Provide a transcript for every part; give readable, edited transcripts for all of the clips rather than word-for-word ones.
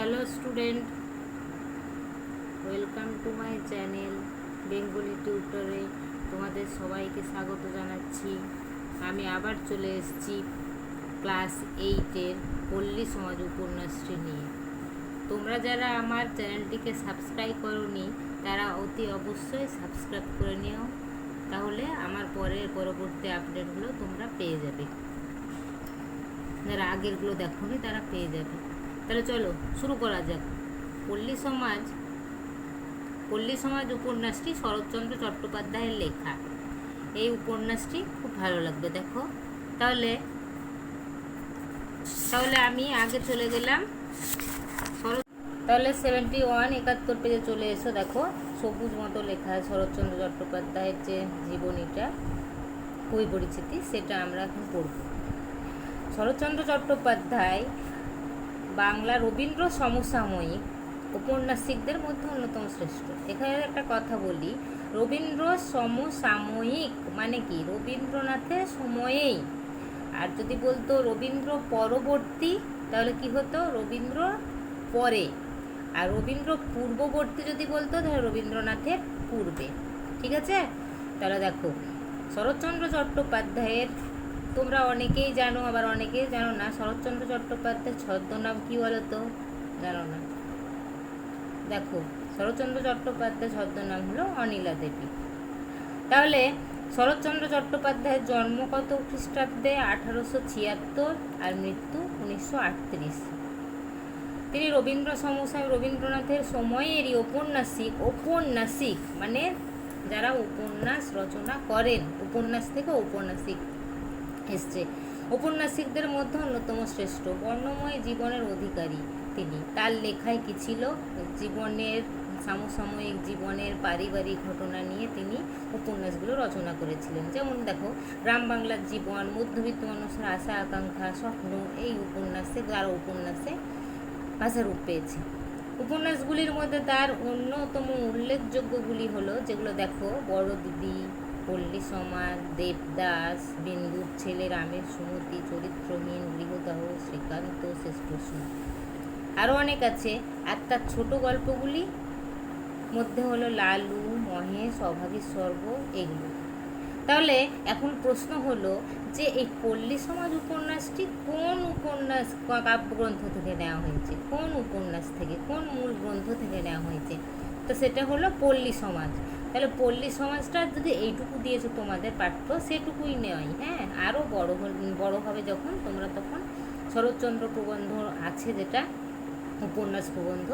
Hello student, welcome to my channel Bengali টিউটরে। তোমাদের সবাইকে স্বাগত জানাচ্ছি। আমি আবার চলে এসেছি ক্লাস 8-এর পল্লী সমাজ উপন্যাসটি নিয়ে। তোমরা যারা আমার চ্যানেলটিকে সাবস্ক্রাইব করোনি তারা অতি অবশ্যই সাবস্ক্রাইব করে নিও, তাহলে আমার পরবর্তী আপডেটগুলো তোমরা পেয়ে যাবে। যারা আগেরগুলো দেখোনি তারা পেয়ে যাবে। তাহলে চলো শুরু করা যাক। পল্লী সমাজ উপন্যাসটি শরৎচন্দ্র চট্টোপাধ্যায়ের লেখা। এই উপন্যাসটি খুব ভালো লাগবে। দেখো তাহলে আমি আগে চলে গেলাম। তাহলে 71 পেজে চলে এসো। দেখো সবুজ মতো লেখা শরৎচন্দ্র চট্টোপাধ্যায়ের যে জীবনীটা, কবি পরিচিতি, সেটা আমরা এখন পড়ব। শরৎচন্দ্র চট্টোপাধ্যায় বাংলা রবীন্দ্র সমসাময়িক উপন্যাসিকদের মধ্যে অন্যতম শ্রেষ্ঠ। এখানে একটা কথা বলি, রবীন্দ্র সমসাময়িক মানে কি? রবীন্দ্রনাথের সময়েই। আর যদি বলতো রবীন্দ্র পরবর্তী তাহলে কি হতো? রবীন্দ্র পরে। আর রবীন্দ্র পূর্ববর্তী যদি বলতো তাহলে রবীন্দ্রনাথের পূর্বে। ঠিক আছে? তাহলে দেখো শরৎচন্দ্র চট্টোপাধ্যায়ের, তোমরা অনেকেই জানো আবার অনেকেই জানো না, শরৎচন্দ্র চট্টোপাধ্যায়ের ছদ্মনাম কি বলো তো? জানো না? দেখো শরৎচন্দ্র চট্টোপাধ্যায়ের ছদ্মনাম হলো অনিলা দেবী। তাহলে শরৎচন্দ্র চট্টোপাধ্যায়ের জন্ম কত খ্রিস্টাব্দে? 1876 আর মৃত্যু 1938। তিনি রবীন্দ্রনাথের সময়েরই ঔপন্যাসিক মানে যারা উপন্যাস রচনা করেন, উপন্যাস থেকে ঔপন্যাসিক এসছে, উপন্যাসিকদের মধ্যে অন্যতম শ্রেষ্ঠ। বর্ণময় জীবনের অধিকারী তিনি। তার লেখায় কি ছিল? জীবনের, সমসাময়িক জীবনের পারিবারিক ঘটনা নিয়ে তিনি উপন্যাসগুলো রচনা করেছিলেন। যেমন দেখো গ্রাম বাংলার জীবন, মধ্যবিত্ত মানুষের আশা আকাঙ্ক্ষা, স্বপ্ন, এই উপন্যাসে ভাষারূপ পেয়েছে। উপন্যাসগুলির মধ্যে তার অন্যতম উল্লেখযোগ্যগুলি হলো, যেগুলো দেখো, বড় দিদি, পল্লী সমাজ, দেবদাস, বিন্দুর ছেলে, রামের সুমতি, চরিত্রহীন, গৃহদাহ, শ্রীকান্ত, শেষ প্রশ্ন, আরও অনেক আছে। আর তার ছোট গল্পগুলি মধ্যে হলো লালু, মহেশ, অভাগীর স্বর্গ, এগুলো। তাহলে এখন প্রশ্ন হলো যে এই পল্লী সমাজ উপন্যাসটি কোন উপন্যাস কাব্যগ্রন্থ থেকে নেওয়া হয়েছে? কোন উপন্যাস থেকে, কোন মূল গ্রন্থ থেকে নেওয়া হয়েছে? তো সেটা হলো পল্লী সমাজ। তাহলে পল্লী সমাজটা যদি এইটুকু দিয়েছো তোমাদের পাঠ্য, সেটুকুই নেওয়াই। হ্যাঁ, আরও বড় হবে যখন তোমরা, তখন শরৎচন্দ্র প্রবন্ধ আছে, যেটা উপন্যাস প্রবন্ধ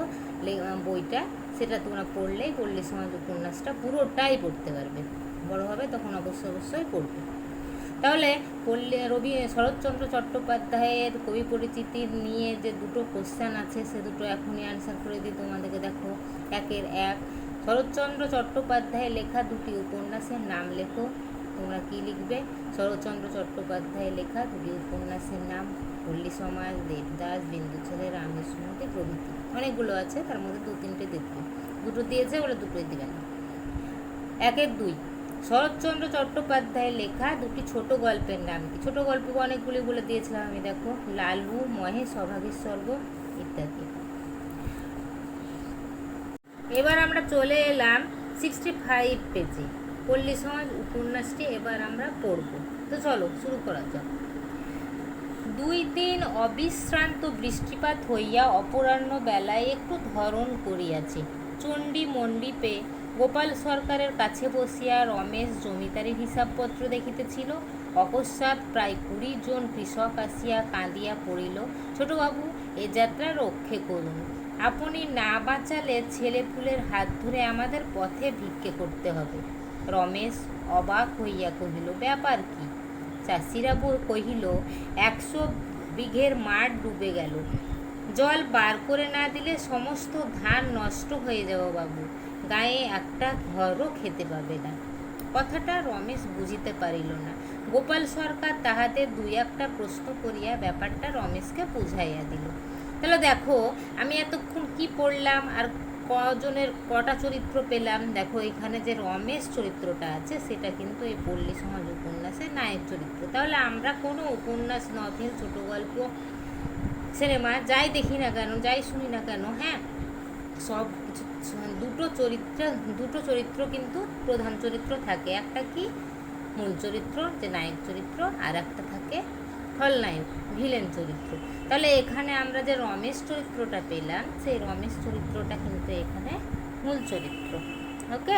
বইটা, সেটা তোমরা পড়লেই পল্লী সমাজ উপন্যাসটা পুরোটাই পড়তে পারবে। বড় হবে তখন অবশ্যই পড়বে। তাহলে শরৎচন্দ্র চট্টোপাধ্যায়ের কবি পরিচিতি নিয়ে যে দুটো কোশ্চেন আছে, সে দুটো এখনই অ্যান্সার করে দিই তোমাদেরকে। দেখো 1 শরৎচন্দ্র চট্টোপাধ্যায়ের লেখা দুটি উপন্যাসের নাম লেখো। তোমরা কি লিখবে? শরৎচন্দ্র চট্টোপাধ্যায়ের লেখা দুটি উপন্যাসের নাম: পল্লী সমাজ, দেবদাস, বিন্দু ছেলে, রামের সুমতি প্রভৃতি। অনেকগুলো আছে, তার মধ্যে 2-3টে দেখবে। দুটো দিয়েছে বলে দুটোই দিবে না। 2 শরৎচন্দ্র চট্টোপাধ্যায়ের লেখা দুটি ছোট গল্পের নাম কি? ছোট গল্প অনেকগুলি বলে দিয়েছিলাম আমি। দেখো লালু, মহেশ, অভাগীর স্বর্গ ইত্যাদি। এবার আমরা চলে এলাম 65 পেজে। পল্লী সমাজ উপন্যাসটি এবার আমরা পড়ব। তো চলো শুরু করা যাক। 2 দিন অবিশ্রান্ত বৃষ্টিপাত হইয়া অপরাহ্ন বেলায় একটু ধরণ করিয়াছে। চণ্ডী মণ্ডপে গোপাল সরকারের কাছে বসিয়া রমেশ জমিদারির হিসাবপত্র দেখিতেছিল। অকস্মাৎ প্রায় 20 জন কৃষক আসিয়া কাঁদিয়া পড়িল, ছোটবাবু, এ যাত্রা রক্ষে করুন। আপনি না বাঁচালে ছেলেপুলের হাত ধরে আমাদের পথে ভিক্ষে করতে হবে। রমেশ অবাক হইয়া কহিল, ব্যাপার কি? চাষিরা কহিল, 100 বিঘের মাঠ ডুবে গেল। জল বার করে না দিলে সমস্ত ধান নষ্ট হয়ে যাবে বাবু, গায়ে একটা ঘরও খেতে পাবে না। কথাটা রমেশ বুঝিতে পারিল না। গোপাল সরকার তাহাদের 2-1টা প্রশ্ন করিয়া ব্যাপারটা রমেশকে বুঝাইয়া দিল। তাহলে দেখো আমি এতক্ষণ কি পড়লাম আর কটা চরিত্র পেলাম। দেখো এখানে যে রমেশ চরিত্রটা আছে সেটা কিন্তু এই পল্লী সমাজ উপন্যাসের নায়ক চরিত্র। তাহলে আমরা কোনো উপন্যাস, নভেল, ছোট গল্প সিনেমা যাই দেখি না কেন, যাই শুনি না কেন, হ্যাঁ, সব কিছু দুটো চরিত্র কিন্তু প্রধান চরিত্র থাকে। একটা কি মূল চরিত্র, যে নায়ক চরিত্র, আর একটা থাকে খলনায়ক, ভিলেন চরিত্র। তাহলে এখানে আমরা যে রমেশ চরিত্রটা পেলাম, সেই রমেশ চরিত্রটা কিন্তু এখানে মূল চরিত্র। ওকে,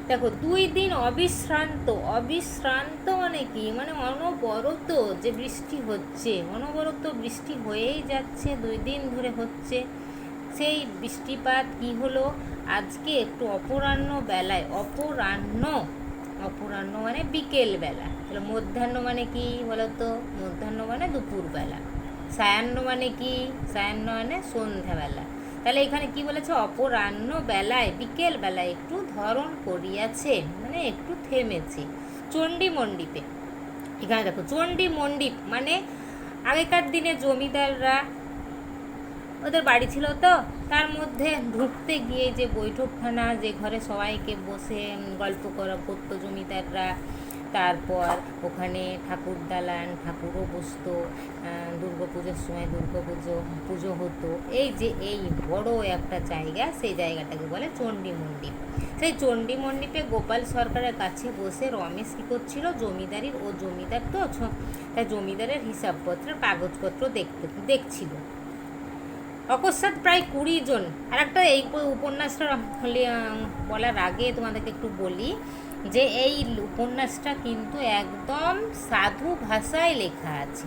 দেখো 2 দিন অবিশ্রান্ত মানে কি, মানে অনবরত যে বৃষ্টি হচ্ছে, অনবরত বৃষ্টি হয়েই যাচ্ছে, 2 দিন ধরে হচ্ছে। সেই বৃষ্টিপাত কি হলো আজকে একটু অপরাহ্ন বেলায়, অপরাহ্ন মানে বিকেল বেলা। তাহলে মধ্যাহ্ন মানে কি বলো তো? মধ্যাহ্ন মানে দুপুরবেলা। সায়াহ্ন মানে কি? সায়াহ্ন মানে সন্ধ্যাবেলা। তাহলে এখানে কি বলেছে? অপরাহ্ন বেলায়, বিকেল বেলায় একটু ধরণ করিয়াছে, মানে একটু থেমেছে। চণ্ডী মণ্ডিপে, এখানে দেখো চণ্ডী মণ্ডিপ মানে আগেকার দিনে জমিদাররা, ওদের বাড়ি ছিল তো, তার মধ্যে ঢুকতে গিয়ে যে বৈঠকখানা, যে ঘরে সবাইকে বসে গল্প করা করতো জমিদাররা, তারপর ওখানে ঠাকুর দালান, ঠাকুরও বসতো, দুর্গাপুজোর সময় পুজো হতো। এই যে এই বড় একটা জায়গা, সেই জায়গাটাকে বলে চণ্ডী মণ্ডিপ। সেই চণ্ডী মণ্ডিপে গোপাল সরকারের কাছে বসে রমেশ কী করছিল? জমিদারির, ও জমিদার তো, তাই জমিদারের হিসাবপত্রের কাগজপত্র দেখছিল। অকস্মাৎ প্রায় 20 জন। আর একটা এই উপন্যাসটা বলার আগে তোমাদেরকে একটু বলি যে এই উপন্যাসটা কিন্তু একদম সাধু ভাষায় লেখা আছে।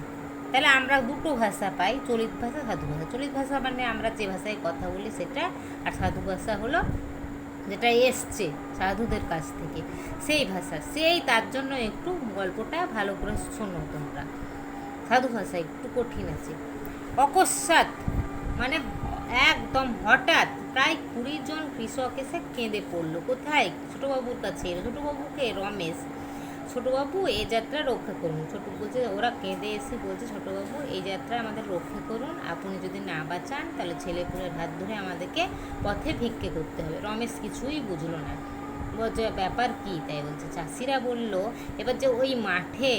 তাহলে আমরা দুটো ভাষা পাই, চলিত ভাষা, সাধু ভাষা। চলিত ভাষা মানে আমরা যে ভাষায় কথা বলি সেটা, আর সাধু ভাষা হলো যেটা এসছে সাধুদের কাছ থেকে, সেই ভাষা। তার জন্য একটু গল্পটা ভালো করে শোনো তোমরা, সাধু ভাষা একটু কঠিন আছে। অকস্মাৎ মানে একদম হঠাৎ প্রায় 20 জন কৃষক এসে কেঁদে পড়লো। কোথায়? ছোটোবাবুর কাছে। ছোটোবাবুকে রমেশ, ছোটোবাবু এই যাত্রা রক্ষা করুন। বলছে, ওরা কেঁদে এসে বলছে, ছোটোবাবু এই যাত্রা আমাদের রক্ষা করুন, আপনি যদি না বাঁচান তাহলে ছেলেপুলের হাত ধরে আমাদেরকে পথে ভিক্ষে করতে হবে। রমেশ কিছুই বুঝলো না, বলছে ব্যাপার কি? তাই বলছে। চাষিরা বলল, এবার যে ওই মাঠে,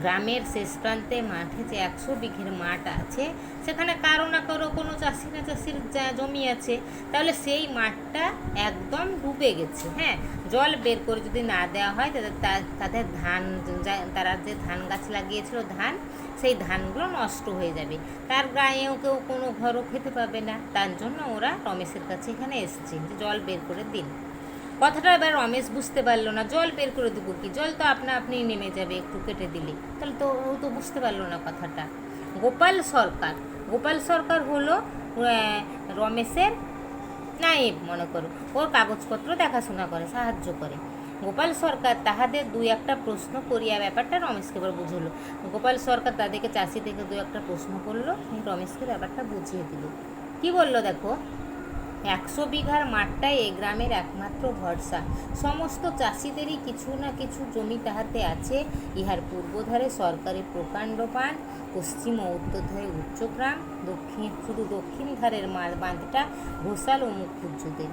গ্রামের শেষ প্রান্তে মাঠে যে 100 বিঘের মাঠ আছে, সেখানে কারো না কারো কোনো চাষি না চাষির জমি আছে। তাহলে সেই মাঠটা একদম ডুবে গেছে। হ্যাঁ, জল বের করে যদি না দেওয়া হয় তাদের ধান, তারা যে ধান গাছ লাগিয়েছিল ধান, সেই ধানগুলো নষ্ট হয়ে যাবে। তার গায়েও কেউ কোনো ঘরও খেতে পাবে না। তার জন্য ওরা রমেশের কাছে এখানে এসছে যে জল বের করে দিন। কথাটা এবার রমেশ বুঝতে পারলো না, জল বের করে দেবো কি, জল তো আপনি নেমে যাবে একটু কেটে দিলে। তাহলে তো ও তো বুঝতে পারলো না কথাটা। গোপাল সরকার হলো রমেশের নায়েব, মনে করো, ওর কাগজপত্র দেখাশোনা করে, সাহায্য করে। গোপাল সরকার তাহাদের 2-1 প্রশ্ন করিয়া ব্যাপারটা রমেশকে এবার বুঝলো। গোপাল সরকার তাদেরকে, চাষি থেকে 2-1 প্রশ্ন করলো, রমেশকে ব্যাপারটা বুঝিয়ে দিল। কি বললো দেখো? 100 বিঘার মাঠটাই এই গ্রামের একমাত্র ভরসা। সমস্ত চাষিদেরই কিছু না কিছু জমি তাহাতে আছে। ইহার পূর্বধারে সরকারি প্রকাণ্ড বাঁধ, পশ্চিম ও উত্তর ধারে উচ্চগ্রাম, শুধু দক্ষিণ ধারের বাঁধটা ঘোষাল ও মুখুজ্জুদের।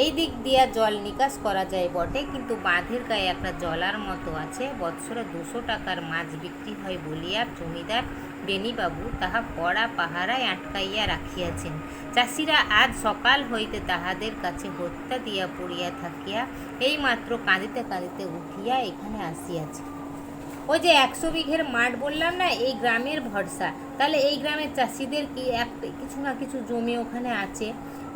এই দিক দিয়া জল নিকাশ করা যায় বটে, কিন্তু বাঁধের গায়ে একটা জলার মতো আছে। বৎসরে 200 টাকার মাছ বিক্রি হয় বলিয়া জমিদার বেণীবাবু তাহা কড়া পাহারায় আটকাইয়া রাখিয়াছেন। চাষিরা আজ সকাল হইতে তাহাদের কাছে হত্যা দিয়া পড়িয়া থাকিয়া এইমাত্র কাঁদিতে কাঁদিতে উঠিয়া এখানে আসিয়াছে। ওই যে 100 বিঘের মাঠ বললাম না, এই গ্রামের ভরসা। তাহলে এই গ্রামের চাষিদের কিছু না কিছু জমি ওখানে আছে।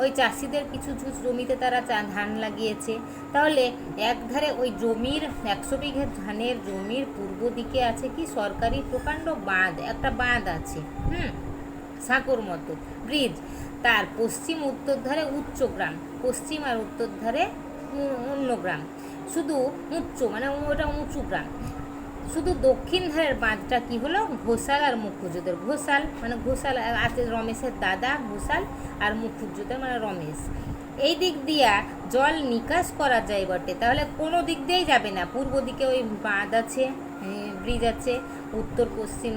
ওই চাষিদের কিছু জমিতে তারা ধান লাগিয়েছে। তাহলে একধারে ওই জমির 100 বিঘে ধানের জমির পূর্ব দিকে আছে কি সরকারি প্রকাণ্ড বাঁধ, একটা বাঁধ আছে, সাঁকোর মতো ব্রিজ। তার পশ্চিম উত্তর ধারে উচ্চ গ্রাম, পশ্চিম আর উত্তর ধারে অন্য গ্রাম, শুধু উচ্চ মানে ওটা উঁচু গ্রাম। শুধু দক্ষিণ ধারের বাঁধটা কি হলো? ঘোষাল আর মুখুজ্জুদের। ঘোষাল মানে ঘোষাল আছে রমেশের দাদা ঘোষাল, আর মুখুজ্জুদের মানে রমেশ। এই দিক দিয়া জল নিকাশ করা যায় বটে, তাহলে কোনো দিক দিয়েই যাবে না। পূর্ব দিকে ওই বাঁধ আছে, ব্রিজ আছে, উত্তর পশ্চিম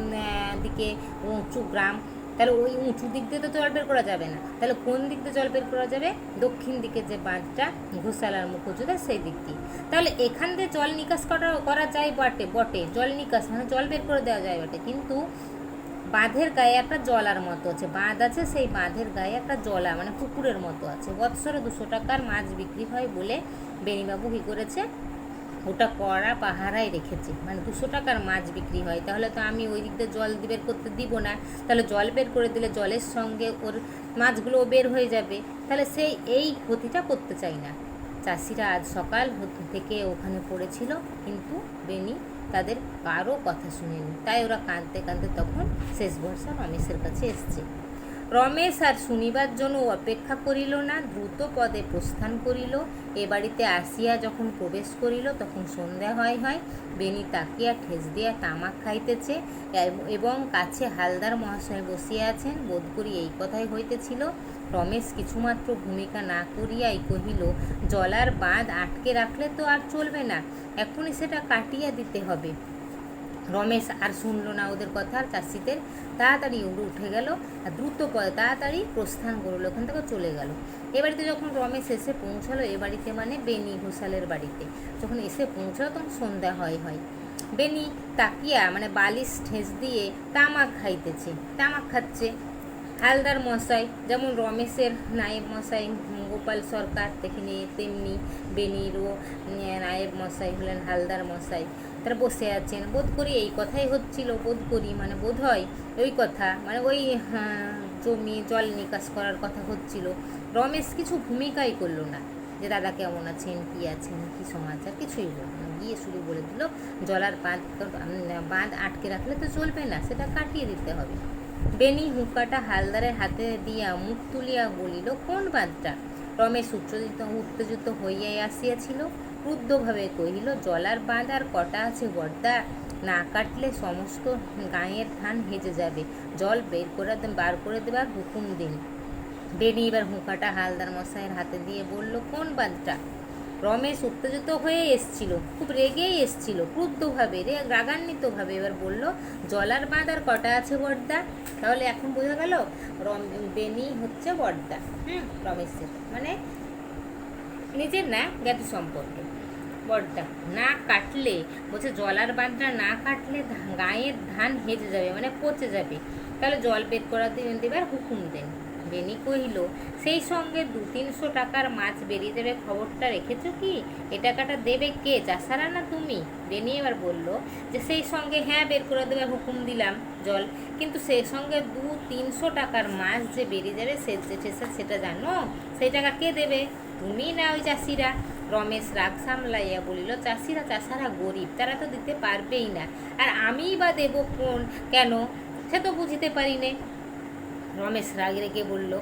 দিকে উঁচু গ্রাম। তাহলে ওই উঁচু দিক দিয়ে তো জল বের করা যাবে না। তাহলে কোন দিক দিয়ে জল বের করা যাবে? দক্ষিণ দিকে যে বাঁধটা ঘোষাল আর মুখুজ্জুদের, সেই দিক দিয়ে। তাহলে এখান দিয়ে জল নিকাশ করা যায় বটে, জল নিকাশ মানে জল বের করে দেওয়া যায় বটে, কিন্তু বাঁধের গায়ে একটা জলার মতো আছে, বাঁধ আছে, সেই বাঁধের গায়ে একটা জলা মানে পুকুরের মতো আছে। বৎসরে 200 টাকার মাছ বিক্রি হয় বলে বেনিবাবু কী করেছে, ওটা কড়া পাহারায় রেখেছে। মানে 200 টাকার মাছ বিক্রি হয়, তাহলে তো আমি ওই দিক দিয়ে জল বের করতে দিব না, তাহলে জল বের করে দিলে জলের সঙ্গে ওর মাছগুলোও বের হয়ে যাবে, তাহলে সেই এই ক্ষতিটা করতে চাই না। চাষিরা আজ সকাল থেকে ওখানে পড়েছিল, কিন্তু বেনি তাদের কারো কথা শুনেনি, তাই ওরা কাঁদতে কাঁদতে তখন শেষ ভরসা রমেশের কাছে এসছে। রমেশ আর শুনিবার জন্য অপেক্ষা করিল না, দ্রুত পদে প্রস্থান করিল। এ বাড়িতে আসিয়া যখন প্রবেশ করিল তখন সন্ধ্যা হয়। বেনি তাকিয়া ঠেস দিয়া তামাক খাইতেছে এবং কাছে হালদার মহাশয় বসিয়া আছেন, বোধ করি এই কথাই হইতেছিল। রমেশ কিছুমাত্র ভূমিকা না করিয়াই কহিল, জলার বাঁধ আটকে রাখলে তো আর চলবে না, এখনই সেটা কাটিয়া দিতে হবে। রমেশ আর শুনল না ওদের কথা, আর চাষিদের তাড়াতাড়ি উঠে গেল আর দ্রুত পদে তাড়াতাড়ি প্রস্থান করলো, ওখান থেকে চলে গেল। এ বাড়িতে যখন রমেশ এসে পৌঁছালো, এ বাড়িতে মানে বেনি ঘোষালের বাড়িতে যখন এসে পৌঁছালো তখন সন্ধ্যা হয়। বেনি তাকিয়া মানে বালিশ ঠেস দিয়ে তামাক খাচ্ছে। হালদার মশাই যেমন রমেশের নায়েব মশাই গোপাল সরকার দেখেনি, তেমনি বেনিরও নায়েব মশাই হলেন হালদার মশাই, তারা বসে আছেন। বোধ করি এই কথাই হচ্ছিল, মানে বোধ হয় ওই কথা, মানে ওই জমি জল নিকাশ করার কথা হচ্ছিল। রমেশ কিছু ভূমিকাই করলো না, যে দাদা কেমন আছেন, কী আছেন, কী সমাচার, কিছুই বলল না। গিয়ে শুরু বলে দিল, জলার বাঁধ আটকে রাখলে তো চলবে না, সেটা কাটিয়ে দিতে হবে। বেনি হুঁকাটা হালদারের হাতে দিয়া মুখ তুলিয়া বলিল, কোন বাঁধটা? রমেশ উত্তেজিত হইয়াই আসিয়াছিল, ক্রুদ্ধভাবে কহিল, জলার বাঁধ আর কটা আছে বর্দা, না কাটলে সমস্ত গাঁয়ের ধান হেজে যাবে, জল বার করে দেবার হুকুম দিন। বেনি এবার হুঁকাটা হালদার মশাইয়ের হাতে দিয়ে বলল, কোন বাঁধটা? রমেশ উত্তেজিত হয়ে এসছিল, খুব রেগেই এসছিল, ক্রুদ্ধভাবে রাগান্বিতভাবে এবার বলল, জলার বাঁধ আর কটা আছে বর্দা? তাহলে এখন বোঝা গেল বেনি হচ্ছে বর্দা রমেশের, মানে নিজের না জ্ঞাতি সম্পর্কে বর্দা। না কাটলে বলছে, জলার বাঁধটা না কাটলে গাঁয়ের ধান হেজে যাবে, মানে পচে যাবে, তাহলে জল বের করা দেবার হুকুম দেন। বেনি কহিল, সেই সঙ্গে 200-300 টাকার মাছ বেরিয়ে যাবে, খবরটা রেখেছ কি? এ টাকাটা দেবে কে, চাষারা না তুমি? বেনি এবার বলল যে, সেই সঙ্গে হ্যাঁ বের করে দেবার হুকুম দিলাম জল, কিন্তু সেই সঙ্গে 200-300 টাকার মাছ যে বেরিয়ে যাবে সেটা জানো? সেই টাকা কে দেবে, তুমি না ওই চাষিরা? রমেশ রাগ সামলাইয়া বলিল, চাষারা গরিব, তারা তো দিতে পারবেই না, আর আমিই বা দেব কেন, সে তো বুঝতে পারি নে। রমেশ রাগ রেগে বলল,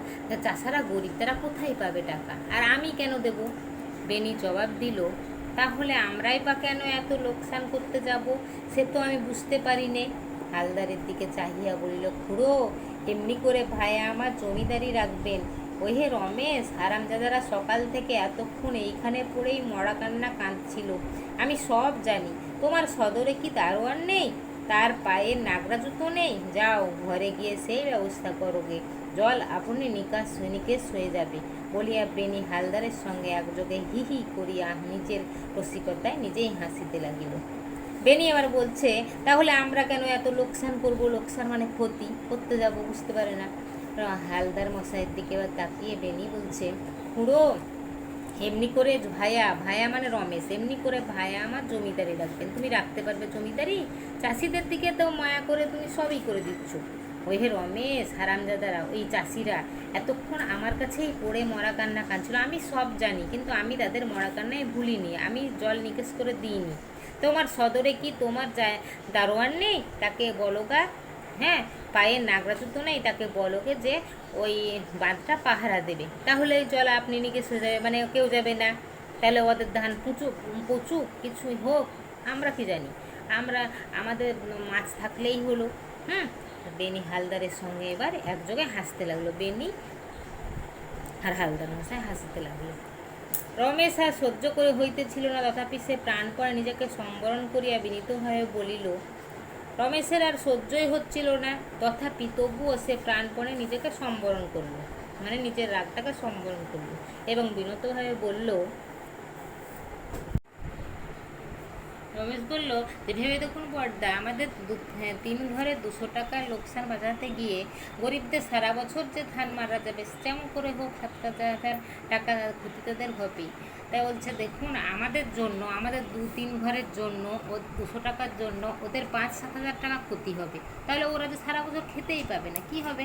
চাষারা গরিব, তারা কোথায় পাবে টাকা, আর আমি কেন দেব? বেনি জবাব দিল, তাহলে আমরাই বা কেন এত লোকসান করতে যাব, সে তো আমি বুঝতে পারি নে। হালদারের দিকে চাহিয়া বলিল, খুড়ো, এমনি করে ভাইয়া আমার জমিদারি রাখবেন? ওই হে রমেশ, হারামজাদারা সকাল থেকে এতক্ষণ এইখানে পড়েই মরা কান্না কাঁদছিল, আমি সব জানি। তোমার সদরে কি দারোয়ান নেই? তার পায়ের নাগরা জুতো নেই? যাও ঘরে গিয়ে সেই ব্যবস্থা করোগে, জল আপনি নিকেশ হয়ে যাবে। বলিয়া বেনি হালদারের সঙ্গে একযোগে হি হি করিয়া নিজের রসিকতায় নিজেই হাসিতে লাগিল। বেনি আবার বলছে, তাহলে আমরা কেন এত লোকসান করব? লোকসান মানে ক্ষতি করতে যাব, বুঝতে পারে না। হালদার মশাইয়ের দিকে এবার তাকিয়ে বেনি বলছে, খুড়ো, এমনি করে ভায়া মানে রমেশ, এমনি করে ভায়া আমার জমিদারি রাখবেন? তুমি রাখতে পারবে জমিদারি? চাষিদের দিকে তো মায়া করে তুমি সবই করে দিচ্ছ। ওই হে রমেশ, হারামজাদারা, ওই চাষিরা এতক্ষণ আমার কাছেই পড়ে মরা কান্না কাঁদছিল, আমি সব জানি, কিন্তু আমি তাদের মরা কান্নায় ভুলিনি, আমি জল নিকেশ করে দিইনি। তোমার সদরে কি তোমার দারোয়ান নেই? তাকে বলো গা, হ্যাঁ, পায়ের নাগরা জুতো নেই, তাকে বলোকে যে ওই বাঁধটা পাহারা দেবে, তাহলে জল আপনি নিকেশ হয়ে যাবে, মানে কেউ যাবে না, তাহলে ওদের ধান পচুক কিছুই হোক, আমরা কি জানি, আমাদের মাছ থাকলেই হলো। বেনি হালদারের সঙ্গে এবার একযোগে হাসতে লাগলো, বেনি আর হালদার মশাই হাসতে লাগলো। রমেশ আর সহ্য করে হইতেছিল না, তথাপি সে প্রাণপণে নিজেকে সম্বরণ করিয়া বিনীতভাবে বলিল, রমেশের আর সহ্যই হচ্ছিল না, তথাপি তবুও সে প্রাণপণে নিজেকে সম্বরণ করলো, মানে নিজের রাগটাকে সম্বরণ করলো এবং বিনীতভাবে বলল, রমেশ বলল যে ভেবে দেখুন বড়দা, আমাদের 3 ঘরে 200 টাকার লোকসান বাঁচাতে গিয়ে গরিবদের সারা বছর যে ধান মারা যাবে, যেমন করে হোক 7,000 টাকা ক্ষতি তাদের হবেই। তাই বলছে দেখুন, আমাদের জন্য, আমাদের 2-3 ঘরের জন্য, ও 200 টাকার জন্য ওদের 5-7 হাজার টাকা ক্ষতি হবে, তাহলে ওরা যে সারা বছর খেতেই পাবে না, কি হবে?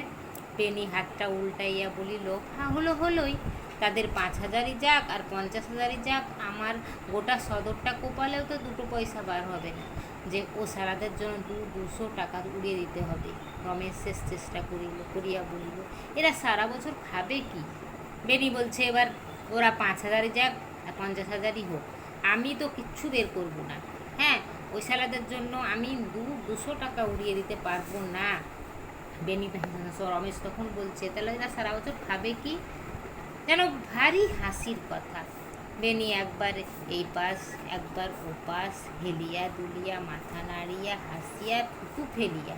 বেনি হাতটা উল্টাইয়া বলিল, হ্যাঁ হলোই, তাদের 5,000ই যাক আর 50,000ই যাক, আমার গোটা সদরটা কোপালেও তো 2 পয়সা বার হবে না যে ও সারাদের জন্য 200 টাকা উড়িয়ে দিতে হবে। রমেশ শেষ চেষ্টা করিয়া বলিল, এরা সারা বছর খাবে কি? বেনি বলছে, এবার ওরা 5,000ই যাক আর 50,000ই হোক, আমি তো কিচ্ছু বের করব না। হ্যাঁ, ওই সালাদের জন্য আমি 200 টাকা উড়িয়ে দিতে পারবো না। বেনি রমেশ তখন বলছে, তাহলে এরা সারা বছর খাবে কি? যেন ভারী হাসির কথা। বেনি একবার এই পাশ একবার ও পাশ হেলিয়া দুলিয়া মাথা নাড়িয়া হাসিয়া থুতু ফেলিয়া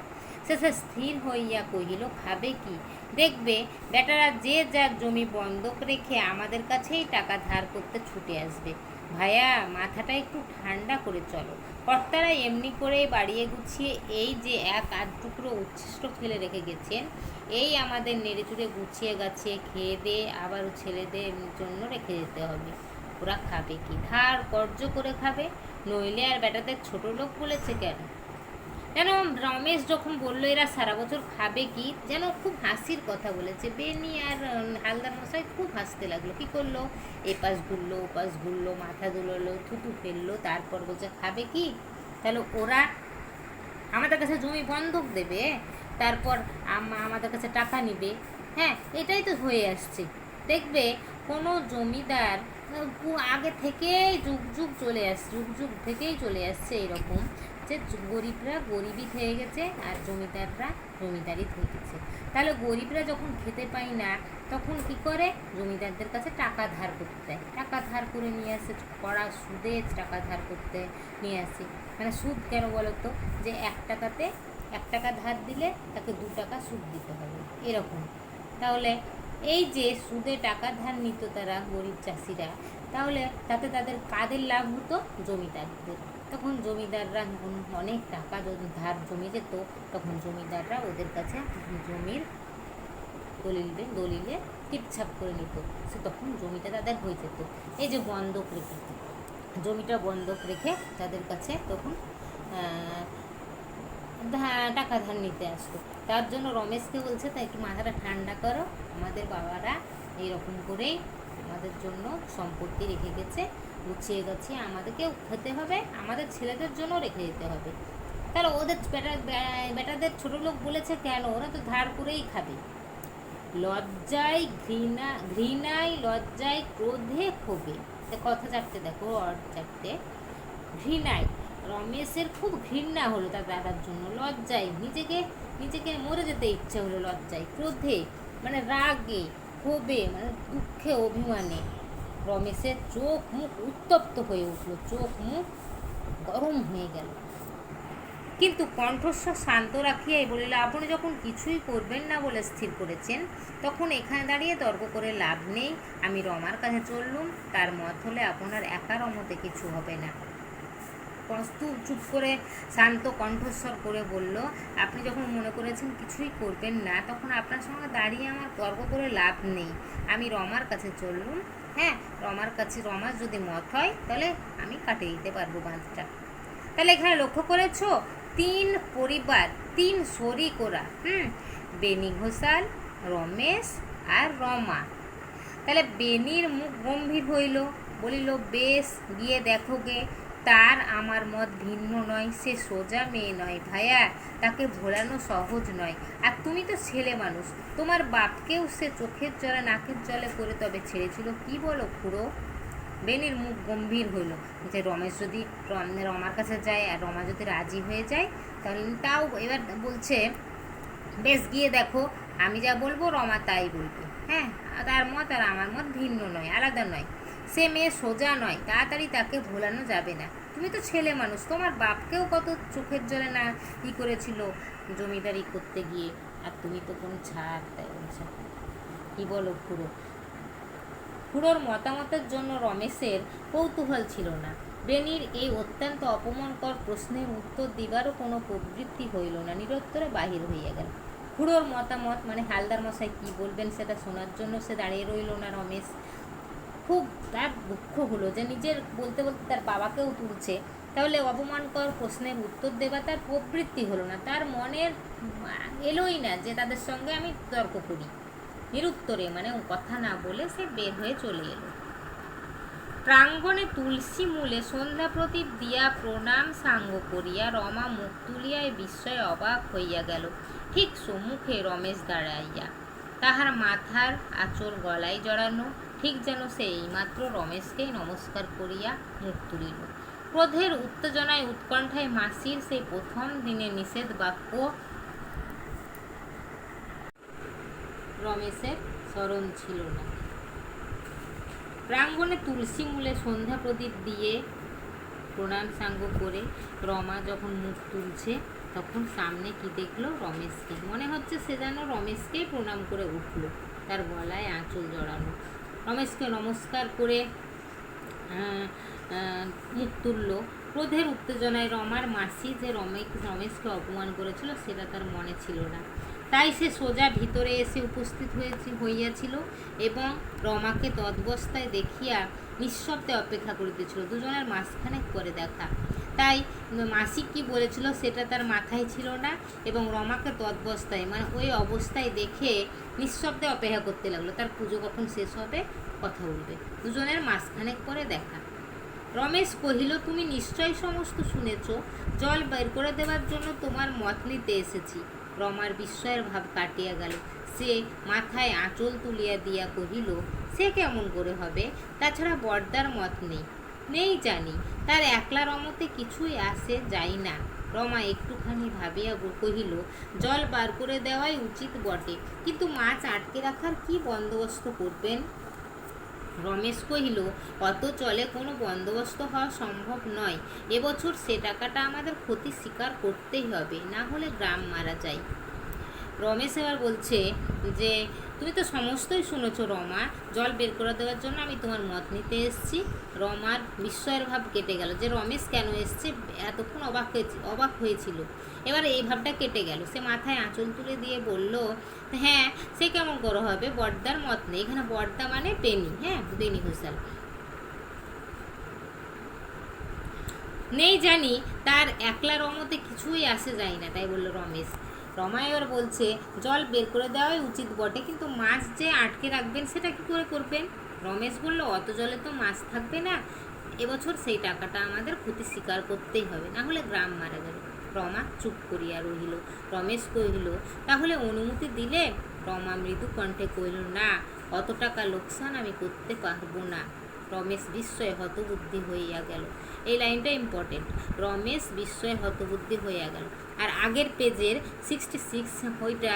শেষে স্থির হইয়া কহিল, খাবে কি? দেখবে বেটারা যে যার জমি বন্ধক রেখে আমাদের কাছেই টাকা ধার করতে ছুটে আসবে। ভাইয়া, মাথাটা একটু ঠান্ডা করে চলো। কর্তারা এমনি করে বাড়িয়ে গুছিয়ে এই যে 1-8 টুকরো উচ্ছিষ্ট ফেলে রেখে গেছেন, এই আমাদের নেড়েচুড়ে গুছিয়ে গাছিয়ে খেয়ে দিয়ে আবারও ছেলেদের জন্য রেখে যেতে হবে। ওরা খাবে কি? ধার কর্জ করে খাবে, নইলে আর বেটাদের ছোট লোক বলেছে কেন? যেন রমেশ যখন বললো এরা সারা বছর খাবে কি, যেন খুব হাসির কথা বলেছে। বেনি আর হালদার মশাই খুব হাসতে লাগলো। কি করলো? এপাশ ঘুরলো, ওপাশ ঘুরলো, মাথা দুলোলো, থুতু ফেললো, তারপর বলছে খাবে কি? তাহলে ওরা আমাদের কাছে জমি বন্ধক দেবে, তারপর আমাদের কাছে টাকা নিবে। হ্যাঁ, এটাই তো হয়ে আসছে। দেখবে কোনো জমিদার আগে থেকেই যুগ যুগ থেকেই চলে আসছে এরকম, যে গরিবরা গরিবই থেকে গেছে আর জমিদাররা জমিদারই থেকে গেছে। তাহলে গরিবরা যখন খেতে পায় না, তখন কি করে? জমিদারদের কাছে টাকা ধার করতে দেয়, টাকা ধার করে নিয়ে আসে, কড়া সুদে টাকা ধার করতে নিয়ে আসে। মানে সুদ কেন বলো তো? যে 1 টাকাতে 1 টাকা ধার দিলে তাকে 2 টাকা সুদ দিতে হবে, এরকম। তাহলে এই যে সুদে টাকা ধার নিত তারা, গরিব চাষিরা, তাহলে তাতে তাদের কাদের লাভ হতো? জমিদারদের। তখন জমিদাররা যখন অনেক টাকা যদি ধার জমে যেত, তখন জমিদাররা ওদের কাছে জমির দলিলে টিপছাপ করে নিত, সে তখন জমিটা তাদের হয়ে যেত। এই যে বন্ধক রেখে, জমিটা বন্ধক রেখে তাদের কাছে তখন টাকা ধার নিতে আসতো। তার জন্য রমেশকে বলছে, তাই একটু মাথাটা ঠান্ডা করো, আমাদের বাবারা এইরকম করেই আমাদের জন্য সম্পত্তি রেখে গেছে, গুছিয়ে গাছিয়ে আমাদেরকেও খেতে হবে, আমাদের ছেলেদের জন্য রেখে যেতে হবে। তাহলে ওদের বেটাদের ছোটো লোক বলেছে কেন? ওরা তো ধার করেই খাবে। লজ্জায় ঘৃণায় লজ্জায় ক্রোধে ক্ষোভে, কথা চারটে দেখো, চারটে। ঘৃণায়, রমেশের খুব ঘৃণা হলো তার দাদার জন্য। লজ্জায়, নিজেকে মরে যেতে ইচ্ছে হলো। লজ্জায়, ক্রোধে মানে রাগে, ক্ষোভে মানে দুঃখে, অভিমানে রমেশের চোখ মুখ উত্তপ্ত হয়ে উঠল, চোখ মুখ গরম হয়ে গেল। কিন্তু কণ্ঠস্বর শান্ত রাখিয়াই বলিল, আপনি যখন কিছুই করবেন না বলে স্থির করেছেন, তখন এখানে দাঁড়িয়ে তর্ক করে লাভ নেই। আমি রমার কাছে চললুম, তার মত হলে আপনার একার মতে কিছু হবে না। কস্তুর চুপ করে শান্ত কণ্ঠস্বর করে বলল, আপনি যখন মনে করেছেন কিছুই করবেন না, তখন আপনার সঙ্গে দাঁড়িয়ে আমার তর্ক করে লাভ নেই। আমি রমার কাছে চললুম। হ্যাঁ, রমার কাছে, রমার যদি মত হয় তাহলে আমি কাটিয়ে দিতে পারবো বাঁধটা। তাহলে এখানে লক্ষ্য করেছো, 3 পরিবার, 3 শরিক ওরা। বেনি ঘোষাল, রমেশ আর রমা। তাহলে বেনির মুখ গম্ভীর হইল, বলিল, বেশ, গিয়ে দেখো গে, তার আমার মত ভিন্ন নয়, সে সোজা মেয়ে নয় ভাইয়া, তাকে ভোলানো সহজ নয়। আর তুমি তো ছেলে মানুষ, তোমার বাপকেও সে চোখের জলে নাকের জলে করে তবে ছেড়েছিল, কি বলো খুড়ো? বেনির মুখ গম্ভীর হইল, যে রমেশ যদি রমার কাছে যায় আর রমা যদি রাজি হয়ে যায়, তাহলে তাও এবার বলছে, বেশ, গিয়ে দেখো, আমি যা বলবো রমা তাই বলবে। হ্যাঁ, তার মত আর আমার মত ভিন্ন নয়, আলাদা নয়, সে মেয়ে সোজা নয়, তাড়াতাড়ি তাকে ভোলানো যাবে না। তুমি তো ছেলে মানুষ, তোমার বাপকেও কত চোখের জলে না করেছিল জমিদারি করতে গিয়ে, আর তুমি তো কোনো ছাড়, তাই বলছে। কি বলো খুড়ো? খুড়োর মতামতের জন্য রমেশের কৌতূহল ছিল না। বেনির এই অত্যন্ত অপমানকর প্রশ্নের উত্তর দিবারও কোনো প্রবৃত্তি হইল না, নিরুত্তরে বাহির হইয়া গেল। খুড়োর মতামত মানে হালদার মশাই কী বলবেন সেটা শোনার জন্য সে দাঁড়িয়ে রইল না রমেশ। খুব তার দুঃখ হলো যে নিজের বলতে বলতে তার বাবাকেও তুলছে, তাহলে অপমানকর প্রশ্নের উত্তর দেওয়া তার প্রবৃত্তি হলো না, তার মনের এলোই না যে তাদের সঙ্গে আমি তর্ক করি। নিরুত্তরে মানে কথা না বলে সে বের হয়ে চলে এলো। প্রাঙ্গণে তুলসী মূলে সন্ধ্যা প্রদীপ দিয়া প্রণাম সাঙ্গ করিয়া রমা মুখ তুলিয়া বিস্ময়ে অবাক হইয়া গেল। ঠিক সম্মুখে রমেশ দাঁড়াইয়া, তাহার মাথার আঁচল গলায় জড়ানো, ঠিক যেন সে এইমাত্র রমেশকেই নমস্কার করিয়া মুখ তুলিল। ক্রোধের উত্তেজনায় উৎকণ্ঠায় মাসির সেই প্রথম দিনে নিষেধ বাক্য রমেশের স্মরণ ছিল না। প্রাঙ্গণে তুলসী মূলে সন্ধ্যা প্রদীপ দিয়ে প্রণাম সাঙ্গ করে রমা যখন মুখ তুলছে তখন সামনে কি দেখলো? রমেশকে। মনে হচ্ছে সে যেন রমেশকেই প্রণাম করে উঠল, তার গলায় আঁচল জড়ানো। রমেশকে নমস্কার করে মুখ তুলল। ক্রোধের উত্তেজনায় রমার মাসি যে রমেশকে অপমান করেছিল সেটা তার মনে ছিল না, তাই সে সোজা ভিতরে এসে উপস্থিত হইয়াছিল এবং রমাকে তদবস্থায় দেখিয়া নিঃশব্দে অপেক্ষা করিতেছিল দুজনের মাঝখানে করে দেখা। তাই মাসি কি বলেছিল সেটা তার মাথায় ছিল না এবং রমাকে তদবস্থায় মানে ওই অবস্থায় দেখে নিঃশব্দে অপেক্ষা করতে লাগলো তার পুজো কখন শেষ হবে, কথা বলবে। দুজনের মাঝখানে করে দেখা। রমেশ কহিল, তুমি নিশ্চয়ই সমস্ত শুনেছ, জল বের করে দেওয়ার জন্য তোমার মত নিতে এসেছি। রমার বিস্ময়ের ভাব কাটিয়া গেল। সে মাথায় আঁচল তুলিয়া দিয়া কহিল, সে কেমন করে হবে? তাছাড়া বড়দার মত নেই জানি, তার একলা রমতে কিছুই আসে যাই না। রমা একটুখানি ভাবিয়া কহিল, জল বার করে দেওয়াই উচিত বটে, কিন্তু মাছ আটকে রাখার কি বন্দোবস্ত করবেন? রমেশ কহিল, অত চলে কোনো বন্দোবস্ত হওয়া সম্ভব নয়। এবছর সে টাকাটা আমাদের ক্ষতি স্বীকার করতেই হবে, না হলে গ্রাম মারা যায়। রমেশ এবার বলছে যে তুমি তো সমস্তই শুনেছ রমা, জল বের করে দেওয়ার জন্য আমি তোমার মত নিতে এসেছি। রমার বিস্ময়ের ভাব কেটে গেল যে রমেশ কেন এসছে, এতক্ষণ অবাক হয়েছিল, এবার এই ভাবটা কেটে গেল। সে মাথায় আঁচল তুলে দিয়ে বলল, হ্যাঁ সে কেমন করে হবে, বড়দার মত নেই। এখানে বড়দা মানে বেনি, হ্যাঁ বেনি ঘোষাল নেই জানি, তার একলা রমতে কিছুই আসে যায় না, তাই বলল রমেশ। রমা এবার বলছে, জল বের করে দেওয়াই উচিত বটে, কিন্তু মাছ যে আটকে রাখবেন সেটা কি করে করবেন? রমেশ বলল, অত জলে তো মাছ থাকবে না, এবছর সেই টাকাটা আমাদের ক্ষতি স্বীকার করতেই হবে, না হলে গ্রাম মারা যাবে। রমা চুপ করিয়া রহিল। রমেশ কহিল, তাহলে অনুমতি দিলে? রমা মৃদু কণ্ঠে কহিল, না, অত টাকা লোকসান আমি করতে পারবো না। রমেশ বিস্ময়ে হতবুদ্ধি হইয়া গেল। এই লাইনটা ইম্পর্টেন্ট। রমেশ বিস্ময়ে হতবুদ্ধি হইয়া গেল। আর আগের পেজের 66 ওইটা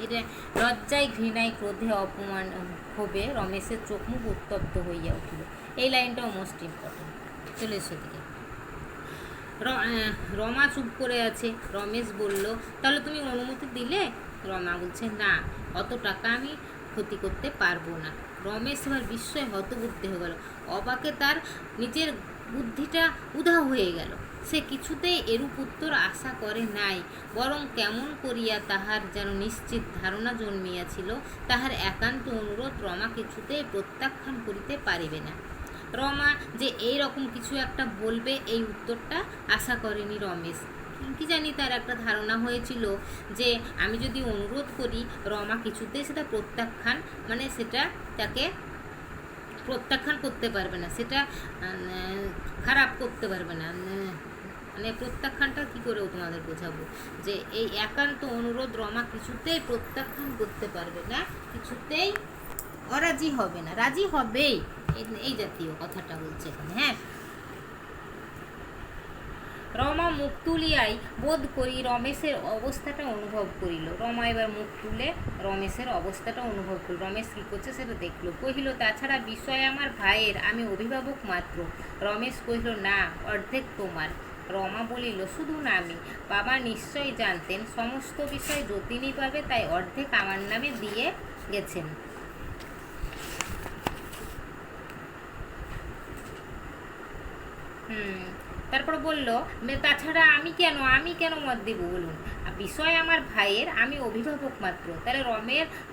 এটা লজ্জায় ঘৃণায় ক্রোধে অপমান হবে রমেশের চোখ মুখ উত্তপ্ত হইয়া উঠিল। এই লাইনটাও মোস্ট ইম্পর্টেন্ট। চলে এসো দিকে। রমা চুপ করে আছে। রমেশ বলল, তাহলে তুমি অনুমতি দিলে? রমা বলছে, না, অত টাকা আমি ক্ষতি করতে পারবো না। রমেশ এবার বিস্ময়ে হতবুদ্ধি হয়ে গেল। অবাকে তার নিজের বুদ্ধিটা উধাও হয়ে গেল। সে কিছুতেই এরূপ উত্তর আশা করে নাই, বরং কেমন করিয়া তাহার যেন নিশ্চিত ধারণা জন্মিয়াছিল তাহার একান্ত অনুরোধ রমা কিছুতেই প্রত্যাখ্যান করিতে পারিবে না। রমা যে এই রকম কিছু একটা বলবে এই উত্তরটা আশা করেনি রমেশ। কি জানি তার একটা ধারণা হয়েছিল যে আমি যদি অনুরোধ করি রমা কিছুতেই সেটা প্রত্যাখ্যান মানে সেটা তাকে প্রত্যাখ্যান করতে পারবে না, সেটা খারাপ করতে পারবে না। মানে প্রত্যাখ্যানটা কী করেও তোমাদের বোঝাবো, যে এই একান্ত অনুরোধ রমা কিছুতেই প্রত্যাখ্যান করতে পারবে না, কিছুতেই অরাজি হবে না, রাজি হবেই, এই জাতীয় কথাটা বলছে এখানে। হ্যাঁ, রমা মুখ তুলিয়াই বোধ করি রমেশের অবস্থাটা অনুভব করিল। রমা এবার মুখ তুলে রমেশের অবস্থাটা অনুভব করিল। রমেশ কী করছে সেটা দেখলো। কহিল, তাছাড়া বিষয় আমার ভাইয়ের, আমি অভিভাবক মাত্র। রমেশ কহিল, না, অর্ধেক তোমার। রমা বলিল, শুধু না আমি, বাবা নিশ্চয়ই জানতেন সমস্ত বিষয় যতীনই পাবে, তাই অর্ধেক আমার নামে দিয়ে গেছেন। হুম। তারপর বলল, তাছাড়া আমি কেন মত দেবো বলুন? বিষয় আমার ভাইয়ের, আমি অভিভাবক মাত্র। তাহলে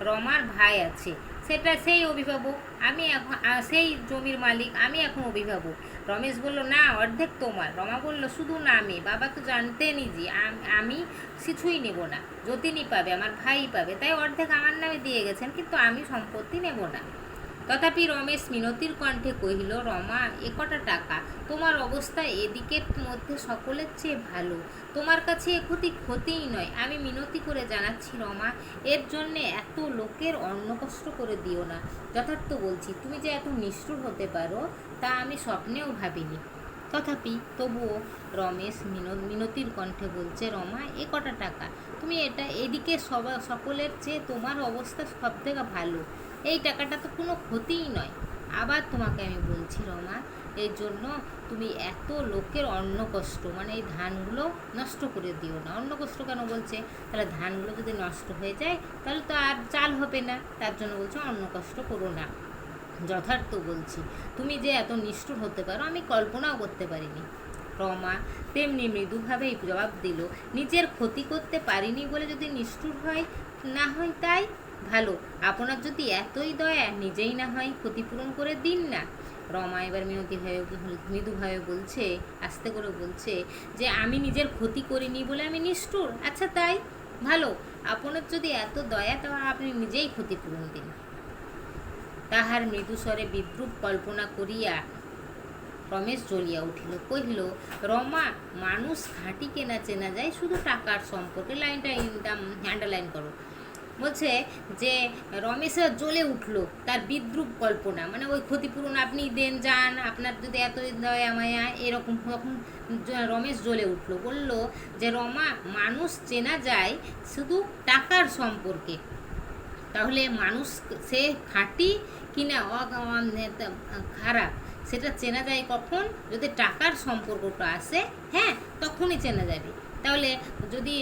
রমার ভাই আছে, সেটা সেই অভিভাবক। আমি এখন সেই জমির মালিক, আমি এখন অভিভাবক। রমেশ বলল, না, অর্ধেক তোমার। রমা বলল, শুধু নামে, বাবা তো জানতেনই যে আমি কিছুই নেব না, যতীনই পাবে, আমার ভাই পাবে, তাই অর্ধেক আমার নামে দিয়ে গেছেন, কিন্তু আমি সম্পত্তি নেব না। তথাপি রমেশ মিনতির কণ্ঠে কহিল, রমা, এ কটা টাকা, তোমার অবস্থা এদিকের মধ্যে সকলের চেয়ে ভালো, তোমার কাছে এ ক্ষতিই নয়। আমি মিনতি করে জানাচ্ছি রমা, এর জন্যে এত লোকের অন্ন কষ্ট করে দিও না। যথার্থ বলছি, তুমি যে এত নিষ্ঠুর হতে পারো তা আমি স্বপ্নেও ভাবিনি। তবুও রমেশ মিনতির কণ্ঠে বলছে, রমা, এ কটা টাকা, তুমি এদিকে সকলের চেয়ে তোমার অবস্থা সব থেকে ভালো, এই টাকাটা তো কোনো ক্ষতিই নয়। আবার তোমাকে আমি বলছি রমা, এর জন্য তুমি এত লোকের অন্ন কষ্ট, মানে এই ধানগুলো নষ্ট করে দিও না। অন্ন কষ্ট কেন বলছে? তাহলে ধানগুলো যদি নষ্ট হয়ে যায় তাহলে তো আর চাল হবে না, তার জন্য বলছে অন্ন কষ্ট করো না। যথার্থ বলছি, তুমি যে এত নিষ্ঠুর হতে পারো আমি কল্পনাও করতে পারিনি। রমা তেমনি মৃদুভাবেই জবাব দিল, নিজের ক্ষতি করতে পারিনি বলে যদি নিষ্ঠুর না হয় তাই ভালো। আপনার যদি এতই দয়া, নিজেই না হয় ক্ষতিপূরণ করে দিন না। রমা এবার মৃদুভাবে বলছে, আস্তে করে বলছে যে, আমি নিজের ক্ষতি করিনি বলে আমি নিষ্ঠুর? আচ্ছা, তাই ভালো। আপনার যদি এত দয়া, তাহলে আপনি নিজেই ক্ষতিপূরণ দিন। তাহার মৃদুস্বরে বিদ্রূপ কল্পনা করিয়া রমেশ জ্বলিয়া উঠিল, কহিল, রমা, মানুষ খাঁটি কেনা চেনা যায় শুধু টাকার সম্পর্কে। লাইনটা আন্ডারলাইন করো। বলছে যে রমেশের জ্বলে উঠলো, তার বিদ্রূপ কল্পনা, মানে ওই ক্ষতিপূরণ আপনি দেন, যান, আপনার যদি এত দয়া মায়া, এরকম। তখন রমেশ জ্বলে উঠলো, বলল যে, রমা, মানুষ চেনা যায় শুধু টাকার সম্পর্কে। তাহলে মানুষ সে খাঁটি কিনা খারাপ সেটা চেনা যায় কখন? যদি টাকার সম্পর্কটা আসে, হ্যাঁ, তখনই চেনা যাবে। তাহলে যদি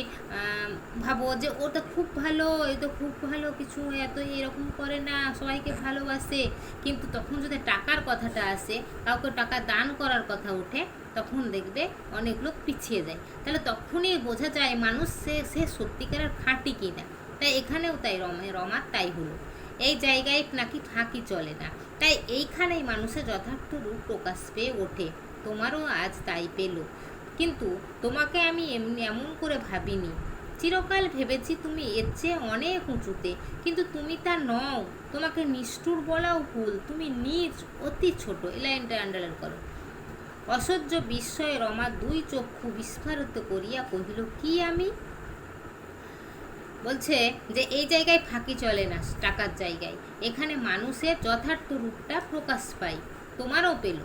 ভাবো যে ও তো খুব ভালো, এ তো খুব ভালো, কিছু এত এরকম করে না, সবাইকে ভালোবাসে, কিন্তু তখন যদি টাকার কথাটা আসে, কাউকে টাকা দান করার কথা ওঠে, তখন দেখবে অনেক লোক পিছিয়ে যায়। তাহলে তখনই বোঝা যায় মানুষ সে সত্যিকারের খাঁটি কিনা। তাই এখানেও তাই রমার তাই হলো, এই জায়গায় নাকি ফাঁকি চলে না। তাই এইখানেই মানুষের যথার্থ রূপ প্রকাশ পেয়ে ওঠে। তোমারও আজ তাই পেল, কিন্তু তোমাকে আমি এমন করে ভাবিনি। চিরকাল ভেবেছি তুমি এর চেয়ে অনেক উঁচুতে, কিন্তু তুমি তা নও। তোমাকে নিষ্ঠুর বলাও ভুল, তুমি নিজ, অতি ছোট। এই লাইনটা আন্ডারলাইন করো। অসহ্য বিস্ময়ে রমা দুই চক্ষু বিস্ফারিত করিয়া কহিল, কি আমি? বলছে যে এই জায়গায় ফাঁকি চলে না, টাকার জায়গায়। এখানে মানুষের যথার্থ রূপটা প্রকাশ পাই। তোমারও পেল।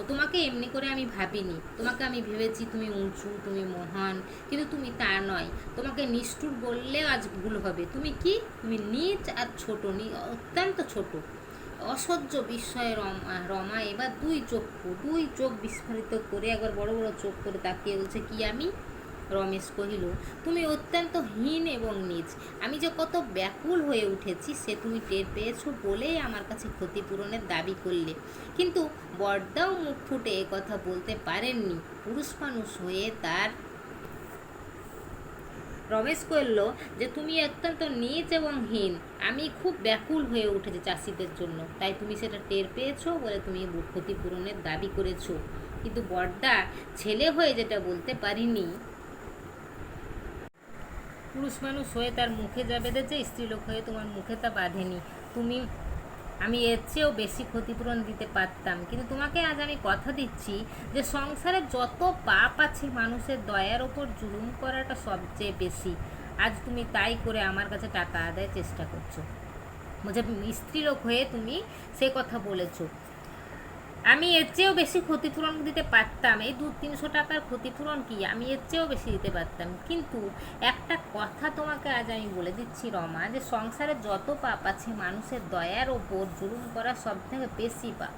তোমাকে এমনি করে আমি ভাবিনি। তোমাকে আমি ভেবেছি তুমি উঁচু, তুমি মহান, কিন্তু তুমি তা নয়। তোমাকে নিষ্ঠুর বললেও আজ ভুল হবে। তুমি কি? তুমি নীচ আর ছোট, অত্যন্ত ছোট। অসহ্য বিস্ময়ে রমা এবার দুই চোখ বিস্ফারিত করে, একবার বড় বড় চোখ করে তাকিয়ে বলছে, কি আমি? রমেশ কহিল, তুমি অত্যন্ত হীন এবং নীচ। আমি যে কত ব্যাকুল হয়ে উঠেছি সে তুমি টের পেয়েছো বলেই আমার কাছে ক্ষতিপূরণের দাবি করলে। কিন্তু বড়দাও মুখ ফুটে কথা বলতে পারেননি। পুরুষ মানুষ হয়ে তার রমেশ কহিল যে, তুমি অত্যন্ত নীচ এবং হীন। আমি খুব ব্যাকুল হয়ে উঠেছি চাষিদের জন্য, তাই তুমি সেটা টের পেয়েছো বলে তুমি ক্ষতিপূরণের দাবি করেছো। কিন্তু বড়দা, ছেলে হয়ে যেটা বলতে পারিনি, পুরুষ মানুষ হয়ে তার মুখে যা বেঁধেছে, স্ত্রীলোক হয়ে তোমার মুখে তা বাঁধেনি। আমি এর চেয়েও বেশি ক্ষতিপূরণ দিতে পারতাম, কিন্তু তোমাকে আজ আমি কথা দিচ্ছি যে সংসারে যত পাপ আছে মানুষের দয়ার ওপর জুলুম করাটা সবচেয়ে বেশি। আজ তুমি তাই করে আমার কাছে টাকা আদায়ের চেষ্টা করছো। বলছে, স্ত্রীলোক হয়ে তুমি সে কথা বলেছো। আমি এর চেয়েও বেশি ক্ষতিপূরণ দিতে পারতাম। এই 200-300 টাকার ক্ষতিপূরণ কি, আমি এর চেয়েও বেশি দিতে পারতাম। কিন্তু একটা কথা তোমাকে আজ আমি বলে দিচ্ছি রমা, যে সংসারে যত পাপ আছে মানুষের দয়ার ওপর জুলুম করা সব থেকে বেশি পাপ।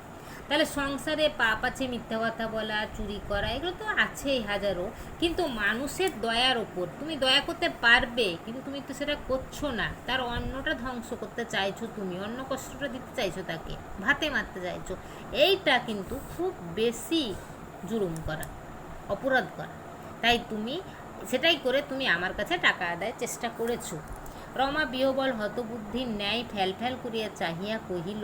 তাহলে সংসারে পাপ আছে, মিথ্যা কথা বলা, চুরি করা, এগুলো তো আছেই হাজারো, কিন্তু মানুষের দয়ার ওপর তুমি দয়া করতে পারবে, কিন্তু তুমি তো সেটা করছো না। তার অন্নটা ধ্বংস করতে চাইছো, তুমি অন্য কষ্টটা দিতে চাইছো, তাকে ভাতে মারতে চাইছো। এইটা কিন্তু খুব বেশি জুলুম করা, অপরাধ করা। তাই তুমি সেটাই করে তুমি আমার কাছে টাকা আদায়ের চেষ্টা করেছো। রমা বিহবল হতবুদ্ধির ন্যায় ফ্যাল ফ্যাল করিয়া চাহিয়া কহিল,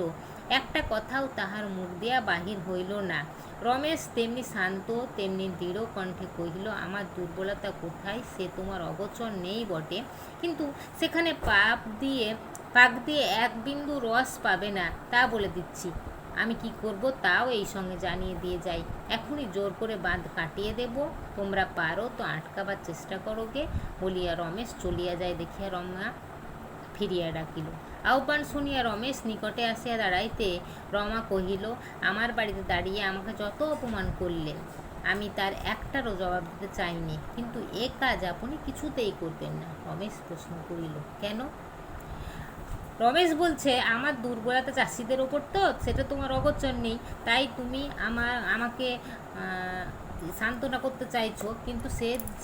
একটা কথাও তাহার মুখ দিয়া বাহির হইল না। রমেশ তেমনি শান্ত তেমনি দৃঢ় কণ্ঠে কহিল, আমার দুর্বলতা কোথায় সে তোমার অগোচর নেই বটে, কিন্তু সেখানে পাক দিয়ে এক বিন্দু রস পাবে না, তা বলে দিচ্ছি। আমি কি করব তাও এই সঙ্গে জানিয়ে দিয়ে যাই। এখনই জোর করে বাঁধ কাটিয়ে দেব, তোমরা পারো তো আটকাবার চেষ্টা করোগে। বলিয়া রমেশ চলিয়া যায় দেখিয়া রমা ফিরিয়া ডাকিল। আহ্বান শুনিয়া রমেশ নিকটে আসিয়া দাঁড়াইতে রমা কহিল, আমার বাড়িতে দাঁড়িয়ে আমাকে যত অপমান করলেন, আমি তার একটারও জবাব দিতে চাইনি, কিন্তু এ কাজ আপনি কিছুতেই করবেন না। রমেশ প্রশ্ন করিল, কেন? রমেশ বলছে, আমার দুর্বলতা চাষিদের ওপর তো, সেটা তোমার অগোচর নেই, তাই তুমি আমাকে সান্ত্বনা করতে চাইছো, কিন্তু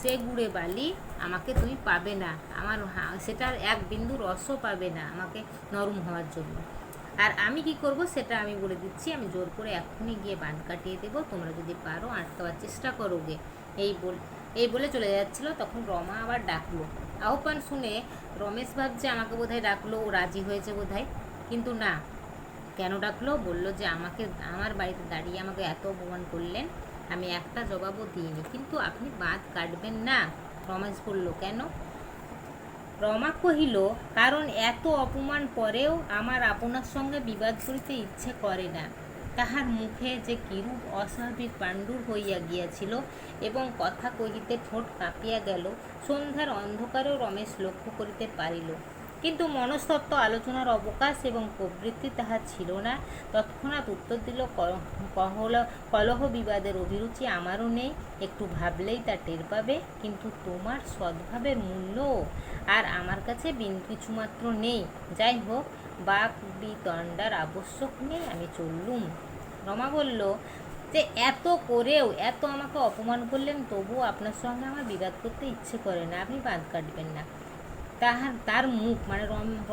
সে গুড়ে বালি আমাকে তুমি পাবে না, আমার সেটার এক বিন্দু রসও পাবে না আমাকে নরম হওয়ার জন্য। আর আমি কি করব সেটা আমি বলে দিচ্ছি, আমি জোর করে এখনই গিয়ে বাঁধ কাটিয়ে দেবো, তোমরা যদি পারো আটকাবার চেষ্টা করোগে। এই বলে চলে যাচ্ছিল, তখন রমা আবার ডাকলো। আহ্বান শুনে রমেশ ভাবছে আমাকে বোধহয় ডাকলো, ও রাজি হয়েছে বোধহয়, কিন্তু না। কেন ডাকলো? বলল যে আমার বাড়িতে দাঁড়িয়ে আমাকে এত অপমান করলেন, আমি একটা জবাবও দিইনি, কিন্তু আপনি বাঁধ কাটবেন না। রমেশ বলল, কেন? রমা কহিল, কারণ এত অপমান পরেও আমার আপনার সঙ্গে বিবাদ করিতে ইচ্ছে করে না। তাহার মুখে যে কিরূপ অস্বাভাবিক পাণ্ডুর হইয়া গিয়াছিল এবং কথা কহিতে ঠোঁট কাঁপিয়া গেল, সন্ধ্যার অন্ধকারেও রমেশ লক্ষ্য করিতে পারিল। কিন্তু মনস্তত্ত্ব আলোচনার অবকাশ এবং প্রবৃত্তি তাহার ছিল না। তৎক্ষণাৎ উত্তর দিল, কলহ বিবাদের অভিরুচি আমারও নেই, একটু ভাবলেই তা টের পাবে, কিন্তু তোমার সদ্ভাবের মূল্য আর আমার কাছে কিছুমাত্র নেই। যাই হোক, বাক বিতণ্ডার আবশ্যক নেই, আমি চললুম। রমা বলল যে, এত করেও এত আমাকে অপমান করলেন, তবুও আপনার সঙ্গে আমার বিবাদ করতে ইচ্ছে করে না, আপনি বাঁধ কাটবেন না। তার মুখ মানে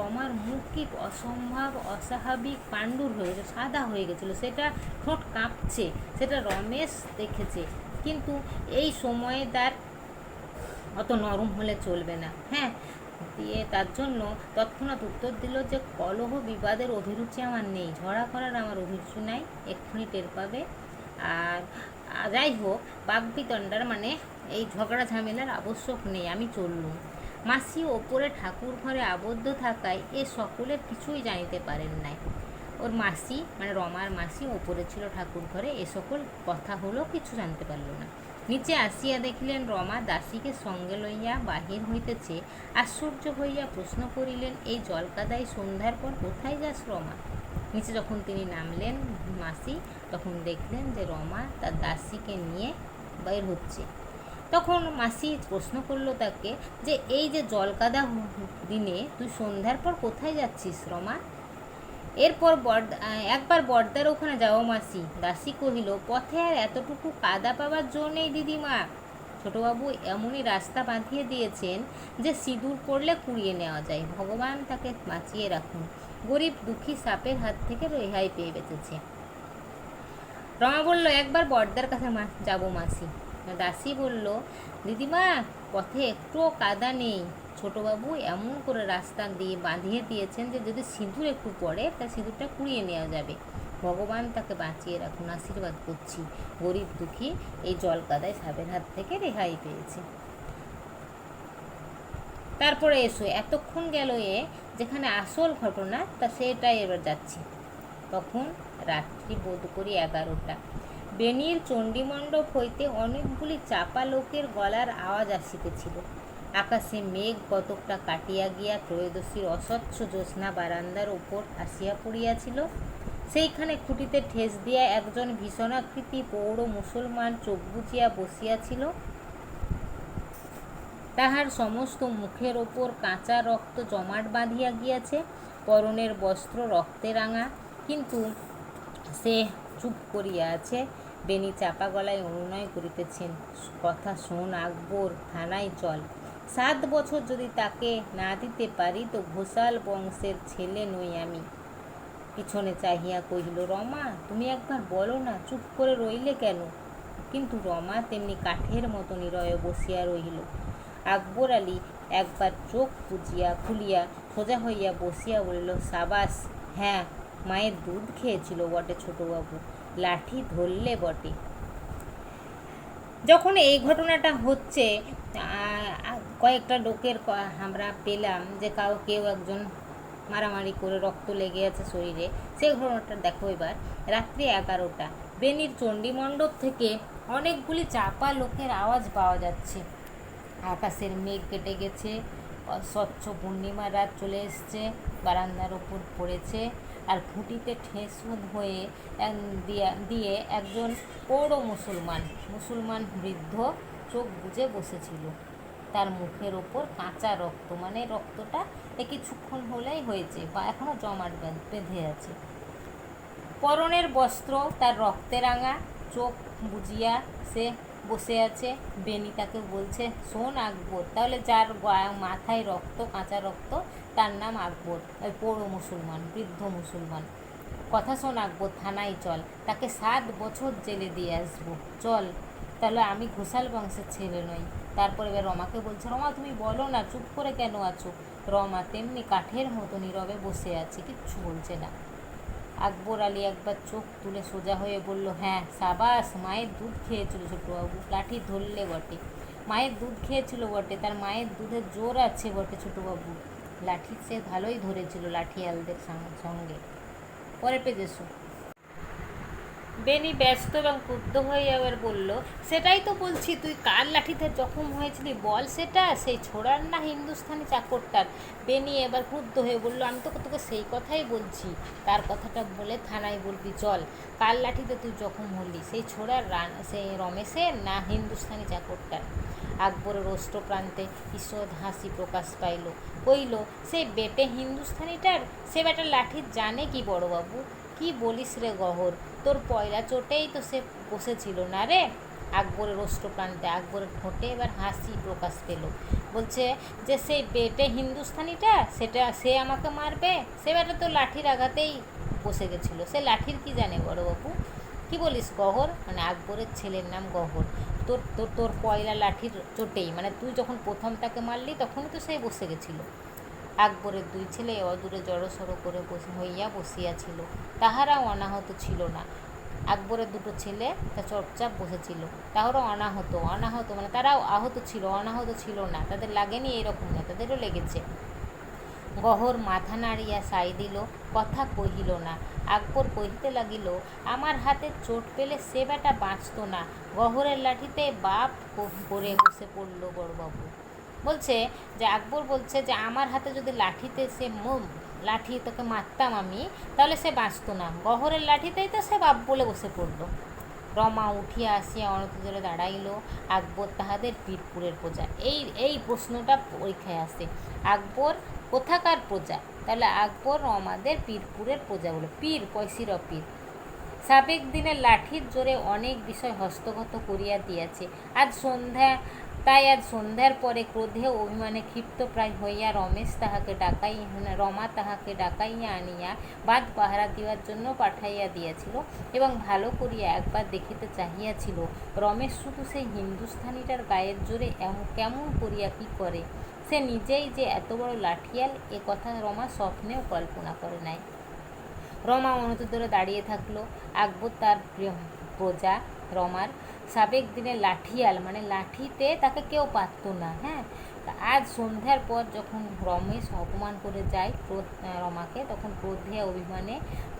রমার মুখ কি অসম্ভব অস্বাভাবিক পাণ্ডুর হয়ে গেছে, সাদা হয়ে গেছিলো, সেটা ঠোঁট কাঁপছে, সেটা রমেশ দেখেছে। কিন্তু এই সময়ে তার অত নরম হলে চলবে না। হ্যাঁ, দিয়ে তার জন্য তৎক্ষণাৎ উত্তর দিল যে, কলহ বিবাদের অভিরুচি আমার নেই, ঝগড়া করার আমার অভিরুচি নাই, এক্ষুনি টের পাবে। আর যাই হোক, বাগবিতণ্ডার মানে এই ঝগড়া ঝামেলার আবশ্যক নেই, আমি চললুম। মাসি ওপরে ঠাকুর ঘরে আবদ্ধ থাকায় এ সকলের কিছুই জানিতে পারেন নাই। ওর মাসি মানে রমার মাসি ওপরে ছিল ঠাকুর ঘরে, এ সকল কথা হলো কিছু জানতে পারল না। নিচে আসিয়া দেখিলেন রমা দাসীকে সঙ্গে লইয়া বাহির হইতেছে। আশ্চর্য হইয়া প্রশ্ন করিলেন, এই জলকাদায় সন্ধ্যার পর কোথায় যাস রমা? নিচে যখন তিনি নামলেন মাসি, তখন দেখলেন যে রমা তার দাসীকে নিয়ে বের হচ্ছে। তখন মাসি প্রশ্ন করলো তাকে যে, এই যে জলকাদা দিনে তুই সন্ধ্যার পর কোথায় যাচ্ছিস রমা? এরপর একবার বর্দার ওখানে যাও মাসি। দাসী কহিল, পথে আর এতটুকু কাদা পাবার জো নেই দিদিমা। ছোটবাবু এমনই রাস্তা বাঁধিয়ে দিয়েছেন যে সিঁদুর পড়লে কুড়িয়ে নেওয়া যায়, ভগবান তাকে বাঁচিয়ে রাখুন। গরিব দুঃখী সাপের হাত থেকে রেহাই পেয়ে বেঁচেছে। রমা বলল, একবার বর্দার কাছে যাবো মাসি। দাসী বলল, দিদিমা পথে একটুও কাদা নেই, ছোটবাবু এমন করে রাস্তা দিয়ে বাঁধিয়ে দিয়েছেন যে যদি সিঁদুর একটু পড়ে তা সিঁদুরটা কুড়িয়ে নেওয়া যাবে, ভগবান তাকে বাঁচিয়ে রাখুন, আশীর্বাদ করছি। গরিব দুঃখী এই জল কাদায় সাপের হাত থেকে রেহাই পেয়েছে। তারপরে এসো, এতক্ষণ গেল যেখানে আসল ঘটনা তা সেটাই এবার যাচ্ছি। তখন রাত্রি বোধ করি 11টা। বেনির চণ্ডীমণ্ডপ হইতে অনেকগুলি চাপা লোকের গলার আওয়াজ আসিতেছিল। আকাশে মেঘ কতকটা কাটিয়া গিয়া ত্রয়োদশীর অস্বচ্ছ জ্যোৎস্না বারান্দার ওপর আসিয়া পড়িয়াছিল। সেইখানে খুঁটিতে ঠেস দিয়া একজন ভীষণাকৃতি পৌঢ় মুসলমান চোখ বুজিয়া বসিয়াছিল। তাহার সমস্ত মুখের ওপর কাঁচা রক্ত জমাট বাঁধিয়া গিয়াছে, পরনের বস্ত্র রক্তে রাঙা, কিন্তু সে চুপ করিয়া আছে। বেনি চাপা গলায় অনুনয় করিতেছেন, কথা শোন আকবর, থানায় চল। 7 বছর যদি তাকে না দিতে পারি তো ঘোষাল বংশের ছেলে নই আমি। পিছনে চাহিয়া কহিল, রমা তুমি একবার বলো না, চুপ করে রইলে কেন? কিন্তু রমা তেমনি কাঠের মতো নীরবে বসিয়া রহিল। আকবর আলী একবার চোখ খুলিয়া সোজা হইয়া বসিয়া বলিল, সাবাস, হ্যাঁ, মায়ের দুধ খেয়েছিল বটে ছোটবাবু, লাঠি ধরলে বটে। যখন এই ঘটনাটা হচ্ছে, কয়েকটা লোকের আমরা পেলাম যে কেউ একজন মারামারি করে রক্ত লেগে আছে শরীরে। সেই ঘটনাটা দেখো এবার। রাত্রি 11টা, বেনির চণ্ডীমণ্ডপ থেকে অনেকগুলি চাপা লোকের আওয়াজ পাওয়া যাচ্ছে। আকাশের মেঘ কেটে গেছে, স্বচ্ছ পূর্ণিমা রাত চলে এসছে, বারান্দার ওপর পড়েছে, আর খুঁটিতে ঠেস হয়ে দিয়ে একজন পৌঢ় মুসলমান বৃদ্ধ চোখ বুজে বসেছিল। তার মুখের ওপর কাঁচা রক্ত, মানে রক্তটা কিছুক্ষণ হলেই হয়েছে বা এখনো জমাট বেঁধে আছে। পরনের বস্ত্র তার রক্তে রাঙা, চোখ বুজিয়া সে বসে আছে। বেনি তাকে বলছে, শোন আকবর, তাহলে যার মাথায় রক্ত, কাঁচা রক্ত, তার নাম আকবর, ওই পৌঢ় বৃদ্ধ মুসলমান। কথা শোন আকবর, থানায় চল, তাকে 7 বছর জেলে দিয়ে আসবো, চল। তাহলে আমি ঘোষাল বংশের ছেলে নই। তারপর এবার রমাকে বলছে, রমা তুমি বলো না, চুপ করে কেন আছো? রমা তেমনি কাঠের মতো নীরবে বসে আছে, কিচ্ছু বলছে না। আকবর আলী একবার চোখ তুলে সোজা হয়ে বলল, হ্যাঁ, সাবাস, মায়ের দুধ খেয়েছিল ছোটবাবু, লাঠি ধরলে বটে। মায়ের দুধ খেয়েছিল বটে, তার মায়ের দুধের জোর আছে বটে ছোটবাবু, লাঠি সে ভালোই ধরেছিল লাঠিয়ালদের সঙ্গে। পরের পেজে এসো। বেনি ব্যস্ত এবং ক্রুদ্ধ হয়ে আবার বলল, সেটাই তো বলছি, তুই কার লাঠিতে জখম হয়েছিলি বল, সেটা সেই ছোড়ার না হিন্দুস্থানি চাকরটার? বেনি এবার ক্রুদ্ধ হয়ে বলল, আমি তো তোকে সেই কথাই বলছি, তার কথাটা বলে থানায় বলবি, চল। কার লাঠিতে তুই জখম হলি, সেই ছোড়ার সেই রমেশের না হিন্দুস্থানি চাকরটার? আকবরের অষ্টপ্রান্তে ঈষৎ হাসি প্রকাশ পাইল। কইল, সেই বেটে হিন্দুস্থানিটার, সে বেটার লাঠির জানে কি বড়বাবু? কি বলিস রে গহর, তোর পয়লা চোটেই তো সে বসেছিল না রে? আকবরের অষ্টপ্রান্তে আকবরের ঠোঁটে এবার হাসি প্রকাশ পেল। বলছে যে সেই বেটে হিন্দুস্থানিটা, সে আমাকে মারবে? সে বেটা তো লাঠির আঘাতেই বসে গেছিল, সে লাঠির কি জানে বড়বাবু? কি বলিস গহর? মানে আকবরের ছেলের নাম গহর। তোর তোর তোর পয়লা লাঠির চোটেই, মানে তুই যখন প্রথম তাকে মারলি তখনই তো সেই বসে গেছিল। আকবরের 2 ছেলে অদূরে জড়সড় করে বসিয়াছিল, তাহারাও অনাহত ছিল না। আকবরের 2 ছেলে তা চুপচাপ বসেছিল, তাহারাও অনাহত মানে তারাও আহত ছিল, অনাহত ছিল না, তাদের লাগেনি এরকম না, তাদেরও লেগেছে। গহর মাথা নাড়িয়া সাই দিল, কথা কহিল না। আকবর কহিতে লাগিল, আমার হাতে চোট পেলে সে বেটা বাঁচত না, গহরের লাঠিতে বাপ করে বসে পড়ল বড়বাবু। বলছে যে আকবর বলছে যে আমার হাতে যদি লাঠি তোকে মারতাম আমি, তাহলে সে বাঁচত না, গহরের লাঠিতেই তো সে বাপ বলে বসে পড়ল। রমা উঠিয়া আসিয়া অনতিদূরে দাঁড়াইল। আকবর তাহাদের পীরপুরের প্রজা। এই প্রশ্নটা পরীক্ষায় আসে, আকবর কোথাকার প্রজা? তাহলে আকবর রমাদের পীরপুরের প্রজা বলে। পীর, পয়সির পীর। সাবেক দিনের লাঠির জোরে অনেক বিষয় হস্তগত করিয়া দিয়াছে। আজ সন্ধ্যার পরে ক্রোধে অভিমানে ক্ষিপ্তপ্রায় হইয়া রমা তাহাকে ডাকাইয়া আনিয়া বাঁধ পাহারা দিবার জন্য পাঠাইয়া দিয়াছিল এবং ভালো করিয়া একবার দেখিতে চাহিয়াছিল রমেশ শুধু সেই হিন্দুস্থানিটার গায়ের জোরে কেমন করিয়া কি করে। সে নিজেই যে এত বড় লাঠিয়াল, এ কথা রমা স্বপ্নেও কল্পনা করে নাই। রমা অনতিদূরে দাঁড়িয়ে থাকলো। আকবর তার প্রজা রমার সাবেক দিনের লাঠিয়াল, মানে লাঠিতে তাকে কেউ পারত না। হ্যাঁ, আজ সন্ধ্যার পর যখন রমেশ অপমান করে যায় রমাকে, তখন ক্রোধে অভিমানে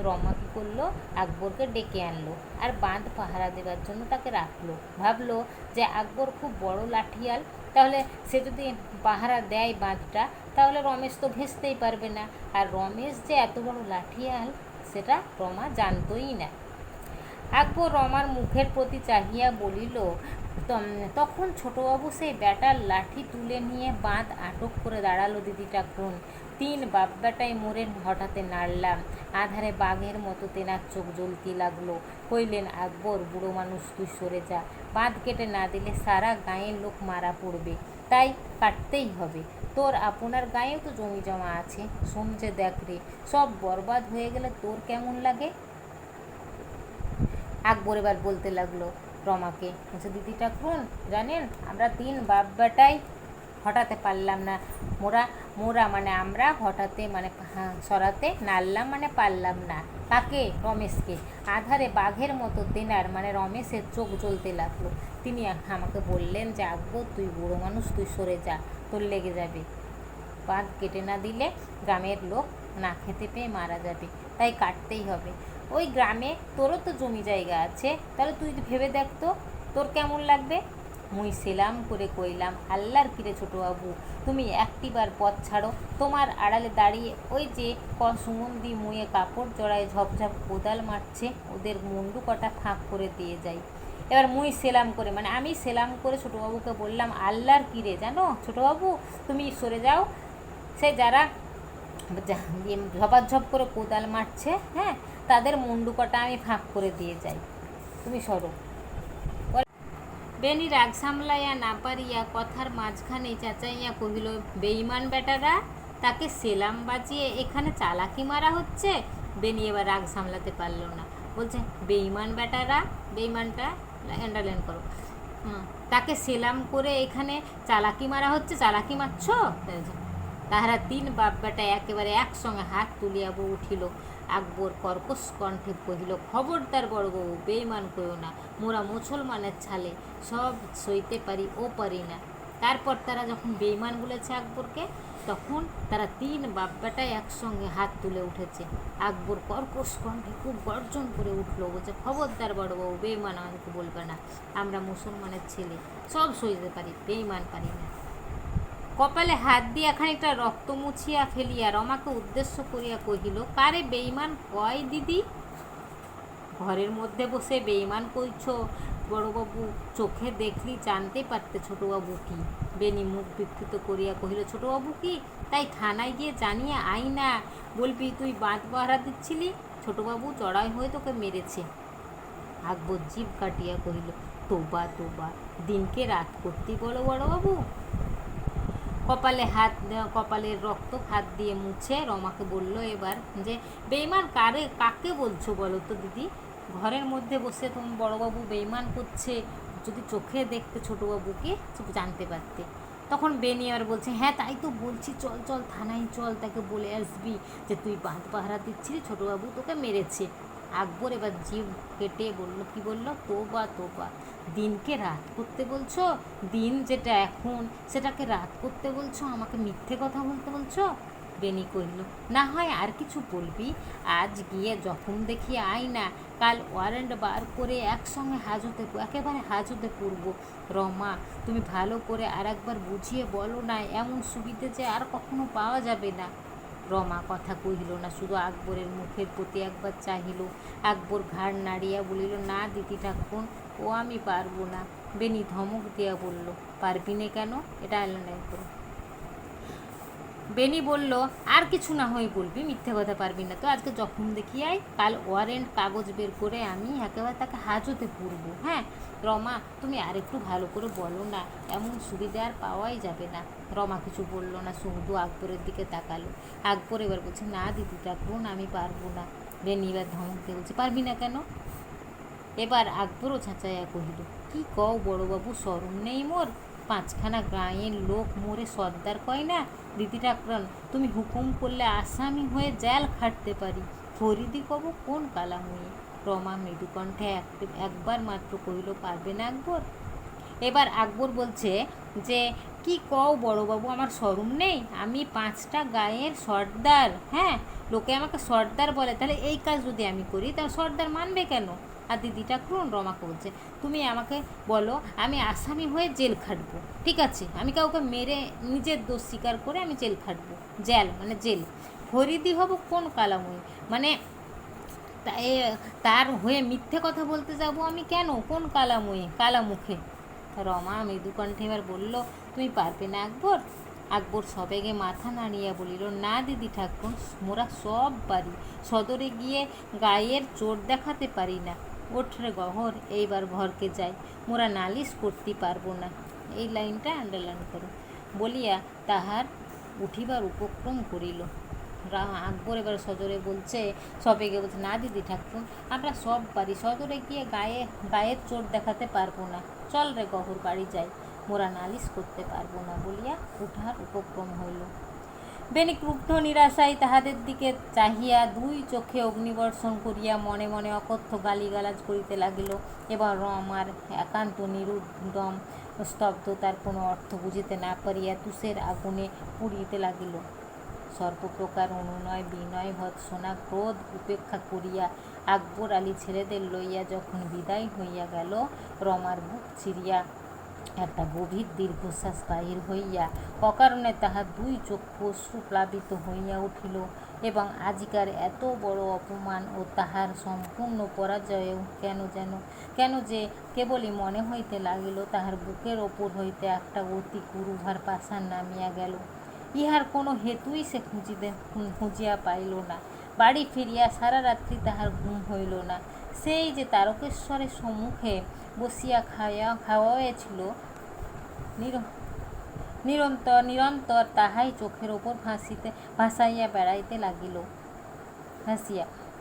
রমা কী করলো, আকবরকে ডেকে আনলো আর বাঁধ পাহারা দেওয়ার জন্য তাকে রাখলো। ভাবলো যে আকবর খুব বড় লাঠিয়াল, তাহলে সে যদি পাহারা দেয় বাঁধটা, তাহলে রমেশ তো ভেস্তেই পারবে না, আর রমেশ যে এত বড় লাঠিয়াল সেটা রমা জানতই না। আকবর রমার মুখের প্রতি চাহিয়া বলিল, তখন ছোটবাবু সেই ব্যাটার লাঠি তুলে নিয়ে বাঁধ আটক করে দাঁড়ালো দিদিটা কোন? 3 বাপ বেটায় মোড়ে হঠাতে নাড়লাম, আধারে বাঘের মতো তেনার চোখ জ্বলতে লাগলো। কইলেন, আকবর, বুড়ো মানুষ, তুই সরে যা, বাঁধ কেটে না দিলে সারা গাঁয়ের লোক মারা পড়বে, তাই কাটতেই হবে। তোর আপনার গায়েও তো জমি জমা আছে, সমঝে দেখ রে, সব বরবাদ হয়ে গেলে তোর কেমন লাগে? আকবর এবার বলতে লাগলো, রমাকে। বলছে দিদি ঠাকুরুন জানেন আমরা 3 বাপ বেটাই হটাতে পারলাম না, মোরা মানে আমরা হঠাতে মানে সরাতে নাড়লাম মানে পারলাম না। কাকে? রমেশকে। আধারে বাঘের মতো তেনার মানে রমেশের চোখ জ্বলতে লাগলো। তিনি আমাকে বললেন যে আকবর তুই বুড়ো মানুষ, তুই সরে যা, তোর লেগে যাবে, বাঁধ কেটে না দিলে গ্রামের লোক না খেতে পেয়ে মারা যাবে, তাই কাটতেই হবে। ওই গ্রামে তোরও তো জমি জায়গা আছে, তাহলে তুই ভেবে দেখ তো তোর কেমন লাগবে। মুই সেলাম করে কইলাম আল্লাহর কিরে ছোটোবাবু, তুমি একটিবার পথ ছাড়ো, তোমার আড়ালে দাঁড়িয়ে ওই যে সুমন্দি মুয়ে কাপড় জড়ায় ঝপঝপ কোদাল মারছে, ওদের মুন্ডু কটা ফাঁক করে দিয়ে যাই। এবার মুই সেলাম করে মানে আমি সেলাম করে ছোটোবাবুকে বললাম আল্লাহর কিরে জানো ছোটোবাবু, তুমি সরে যাও, সে যারা ঝপাঝপ করে কোদাল মারছে, হ্যাঁ তাদের মুন্ডু কটা আমি ফাঁক করে দিয়ে যাই, তুমি সরো। বেনি রাগ সামলাইয়া না পারিয়া কথার মাঝখানে চেঁচাইয়া কহিল বেঈমান বেটারা, তাকে সেলাম বাজিয়ে এখানে চালাকি মারা হচ্ছে। বেনি এবার রাগ সামলাতে পারলো না, বলছে বেঈমান বেটারা, বেঈমানটা আন্ডারলাইন করো, তাকে সেলাম করে এখানে চালাকি মারা হচ্ছে, চালাকি মারছ। তাহারা 3 বাপ বেটা একেবারে একসঙ্গে হাত তুলিয়া উঠিল। আকবর কর্কশ কণ্ঠে কহিল খবরদার বড়বাবু, বেঈমান কইও না, মোরা মুসলমানের ছালে, সব সইতে পারি ও পারি না। তারপর তারা যখন বেঈমান বলেছে আকবরকে, তখন তারা 3 বাপ বেটায় একসঙ্গে হাত তুলে উঠেছে। আকবর কর্কশ কণ্ঠে খুব গর্জন করে উঠলো, বলছে খবরদার বড়বাবু, বেঈমান আমাদেরকে বলবে না, আমরা মুসলমানের ছেলে, সব সইতে পারি, বেঈমান পারি না। কপালে হাত দিয়া খানিকটা রক্ত মুছিয়া ফেলিয়া রমাকে উদ্দেশ্য করিয়া কহিল কারে বেঈমান কয় দিদি? ঘরের মধ্যে বসে বেঈমান কইছ বড়বাবু, চোখে দেখলি জানতে পারতে ছোটোবাবু কি। বেনি মুখ বিকৃত করিয়া কহিল ছোটোবাবু কি? তাই থানায় গিয়ে জানিয়ে আই না, বলবি তুই বাঁধ পাহারা দিচ্ছিলি, ছোটোবাবু চড়াই হয়ে তোকে মেরেছে। আকবর জিভ কাটিয়া কহিল তোবা তোবা, দিনকে রাত করতে বলো বড়বাবু। কপালের রক্ত হাত দিয়ে মুছে রমাকে বলল এবার যে বেঈমান কাকে বলছো বলো তো দিদি? ঘরের মধ্যে বসে তুমি বড়বাবু বেঈমান করছে, যদি চোখে দেখতে ছোটোবাবুকে জানতে পারতে। তখন বেনি আর বলছে হ্যাঁ তাই তো বলছি, চল চল থানায় চল, তাকে বলে আসবি যে তুই বাঁধ পাহারা দিচ্ছিলি, ছোটোবাবু তোকে মেরেছে। আকবর এবার জিভ কেটে বলল কি বলল তোবা তোবা, দিনকে রাত করতে বলছো? দিন যেটা এখন সেটাকে রাত করতে বলছো, আমাকে মিথ্যে কথা বলতে বলছো? বেনি কহিল না হয় আর কিছু বলবি, আজ গিয়ে জখম দেখিয়ে আয় না, কাল ওয়ারেন্ট বার করে একসঙ্গে একেবারে হাজতে পড়ব। রমা তুমি ভালো করে আর একবার বুঝিয়ে বলো না, এমন সুবিধে যে আর কখনো পাওয়া যাবে না। রমা কথা কহিল না, শুধু আকবরের মুখের প্রতি একবার চাহিল। আকবর ঘাড় নাড়িয়া বলিল না দিদি ঠাকুর, ও আমি পারবো না। বেনি ধমক দিয়া বলল পারবি না কেন? এটা আইল্যান্ড করো। বেনি বলল আর কিছু না হয় বলবি, মিথ্যে কথা পারবি না তো, আজকে জখম দেখিয়ে আয়, কাল ওয়ারেন্ট কাগজ বের করে আমি একেবারে তাকে হাজতে পড়বো। হ্যাঁ রমা তুমি আর একটু ভালো করে বলো না, এমন সুবিধা আর পাওয়াই যাবে না। রমা কিছু বলল না, শুধু আকবরের দিকে তাকালো। আকবর এবার বলছে না দিদি ঠাকুর আমি পারবো না। বেনি এবার ধমক দিয়ে বলছে পারবি না কেন? এবার আকবরও ছাঁচাইয়া কহিল কি কও বড়বাবু, শরম নেই মোর? 5খানা গাঁয়ের লোক মোরে সর্দার কয় না? দিদি ঠাকুরন তুমি হুকুম করলে আসামি হয়ে জেল খাটতে পারি, ফরিদি কব কোন কালামুয়ে। রমা মৃদুকণ্ঠে একবার মাত্র কহিল পারবে না আকবর। এবার আকবর বলছে যে কি কও বড়বাবু, আমার শরম নেই? আমি 5টা গাঁয়ের সর্দার, হ্যাঁ লোকে আমাকে সর্দার বলে, তাহলে এই কাজ যদি আমি করি তাহলে সর্দার মানবে কেন? আর দিদি ঠাকুরন রমাকে বলছে তুমি আমাকে বলো আমি আসামি হয়ে জেল খাটবো, ঠিক আছে, আমি কাউকে মেরে নিজের দোষ স্বীকার করে আমি জেল খাটবো, জেল মানে জেল, ফরিদি হব কোন কালামুই, মানে তার হয়ে মিথ্যে কথা বলতে যাব আমি কেন, কোন কালামুয়ে কালামুখে? রমা মৃদুকণ্ঠে এবার বলল তুমি পারবে না আকবর। আকবর সবেগে মাথা নাড়িয়া বলিল না দিদি ঠাকুর, মোরা সব পারি, সদরে গিয়ে গায়ের চোর দেখাতে পারি না। ওঠরে গহর, এইবার ঘরকে যাই, মোরা নালিশ করতে পারবো না। এই লাইনটা আন্ডারলাইন করো। বলিয়া তাহার উঠিবার উপক্রম করিল। আকবর এবার সজোরে বলছে, সবে গিয়ে বলছে, না দিদি ঠাকুর, আমরা সব পারি, সজোরে গিয়ে গায়ের চোট দেখাতে পারবো না, চল রে গহর বাড়ি যাই, মোরা নালিশ করতে পারবো না বলিয়া উঠার উপক্রম হইল। বেনি ক্রুদ্ধ নিরাশায় তাহাদের দিকে চাহিয়া দুই চোখে অগ্নিবর্ষণ করিয়া মনে মনে অকথ্য গালিগালাজ করিতে লাগিল এবং রমার একান্ত নিরুদ্যম স্তব্ধতার কোনো অর্থ বুঝিতে না পারিয়া তুষের আগুনে পুড়িতে লাগিল। সর্বপ্রকার অনুনয় বিনয় ভৎসনা ক্রোধ উপেক্ষা করিয়া আকবর আলী ছেলেদের লইয়া যখন বিদায় হইয়া গেল, রমার বুক চিরিয়া একটা গভীর দীর্ঘশ্বাস বাহির হইয়া অকারণে তাহার দুই চক্ষু অশ্রুপ্লাবিত হইয়া উঠিল এবং আজিকার এত বড় অপমান ও তাহার সম্পূর্ণ পরাজয়েও কেন যে কেবলই মনে হইতে লাগিল তাহার বুকের ওপর হইতে একটা অতি গুরুভার পাষাণ নামিয়া গেল। ইহার কোনো হেতুই সে খুঁজিয়া পাইল না। বাড়ি ফিরিয়া সারা রাত্রি তাহার ঘুম হইল না। সেই যে তারকেশ্বরের সম্মুখে বসিয়া খাওয়াইয়াছিল নিরন্তর তাহাই চোখের ওপর ভাসাইয়া বেড়াইতে লাগিল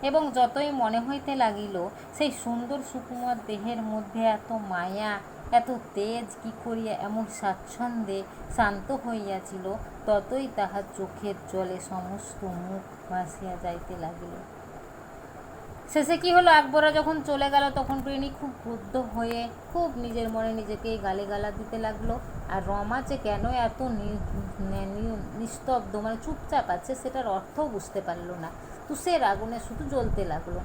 এবং যতই মনে হইতে লাগিল সেই সুন্দর সুকুমার দেহের মধ্যে এত মায়া এত তেজ কি করিয়া এমন স্বাচ্ছন্দ্যে শান্ত হইয়াছিল, ততই তাহার চোখের জলে সমস্ত মুখ ভাসিয়া যাইতে লাগিল। শেষে কি হলো, আকবরা যখন চলে গেল তখন প্রেণী খুব ক্রুদ্ধ হয়ে খুব নিজের মনে নিজেকেই গালিগালা দিতে লাগলো। আর রমা যে কেন এত নিস্তব্ধ মানে চুপচাপ আছে সেটার অর্থও বুঝতে পারল না। তুষের আগুনে শুধু জ্বলতে লাগলো।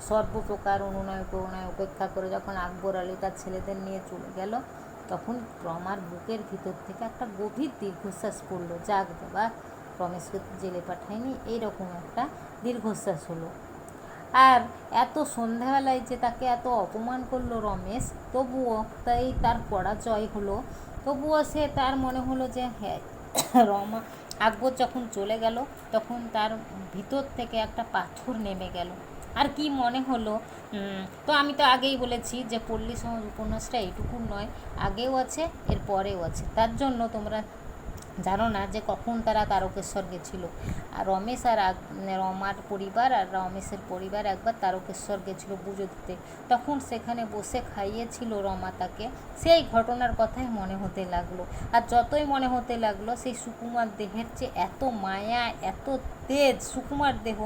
সর্বপ্রকার অনুনয় করুণায় উপেক্ষা করে যখন আকবর আলী তার ছেলেদের নিয়ে চলে গেল, তখন রমার বুকের ভিতর থেকে একটা গভীর দীর্ঘশ্বাস পড়ল। যাক বাবা, রমেশকে জেলে পাঠায়নি, এইরকম একটা দীর্ঘশ্বাস হলো। আর এত সন্ধ্যাবেলায় যে তাকে এত অপমান করলো রমেশ, তবুও তার পরাজয় হলো। তবুও তার মনে হলো যে হ্যাঁ, রমা আকবর যখন চলে গেল তখন তার ভিতর থেকে একটা পাথর নেমে গেল। আর কি মনে হলো, তো আমি তো আগেই বলেছি যে পল্লী সমাজ উপন্যাসটা এইটুকু নয়, আগেও আছে এর পরেও আছে। তার জন্য তোমরা জানো না যে কখন তারা তারকেশ্বর গেছিল। আর রমেশ আর রমার পরিবার আর রমেশের পরিবার একবার তারকেশ্বর গেছিল পুজো দিতে, তখন সেখানে বসে খাইয়েছিল রমা তাকে। সেই ঘটনার কথাই মনে হতে লাগলো। আর যতই মনে হতে লাগলো সেই সুকুমার দেহের যে এত মায়া এত তেজ, সুকুমার দেহ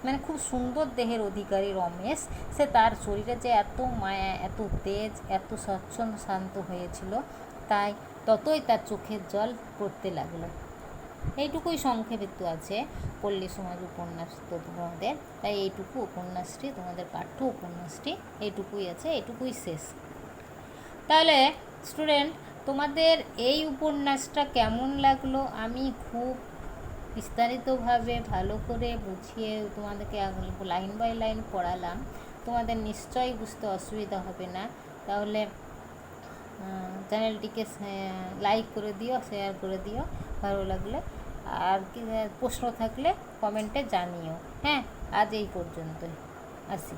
মানে খুব সুন্দর দেহের অধিকারী রমেশ, সে তার শরীরে যে এত মায়া এত তেজ এত স্বচ্ছন্দ শান্ত হয়েছিল, তাই ততই তার চোখের জল পড়তে লাগলো। এইটুকুই সংক্ষেপিত আছে পল্লী সমাজ উপন্যাস তো তোমাদের, তাই এইটুকু উপন্যাসটি তোমাদের পাঠ্য উপন্যাসটি এইটুকুই আছে, এইটুকুই শেষ। তাহলে স্টুডেন্ট, তোমাদের এই উপন্যাসটা কেমন লাগলো? আমি খুব বিস্তারিতভাবে ভালো করে বুঝিয়ে তোমাদেরকে লাইন বাই লাইন পড়ালাম, তোমাদের নিশ্চয়ই বুঝতে অসুবিধা হবে না। তাহলে চ্যানেলটিকে লাইক করে দিও, শেয়ার করে দিও ভালো লাগলে। আর কি প্রশ্ন থাকলে কমেন্টে জানিও। হ্যাঁ, আজ এই পর্যন্তই, আসি।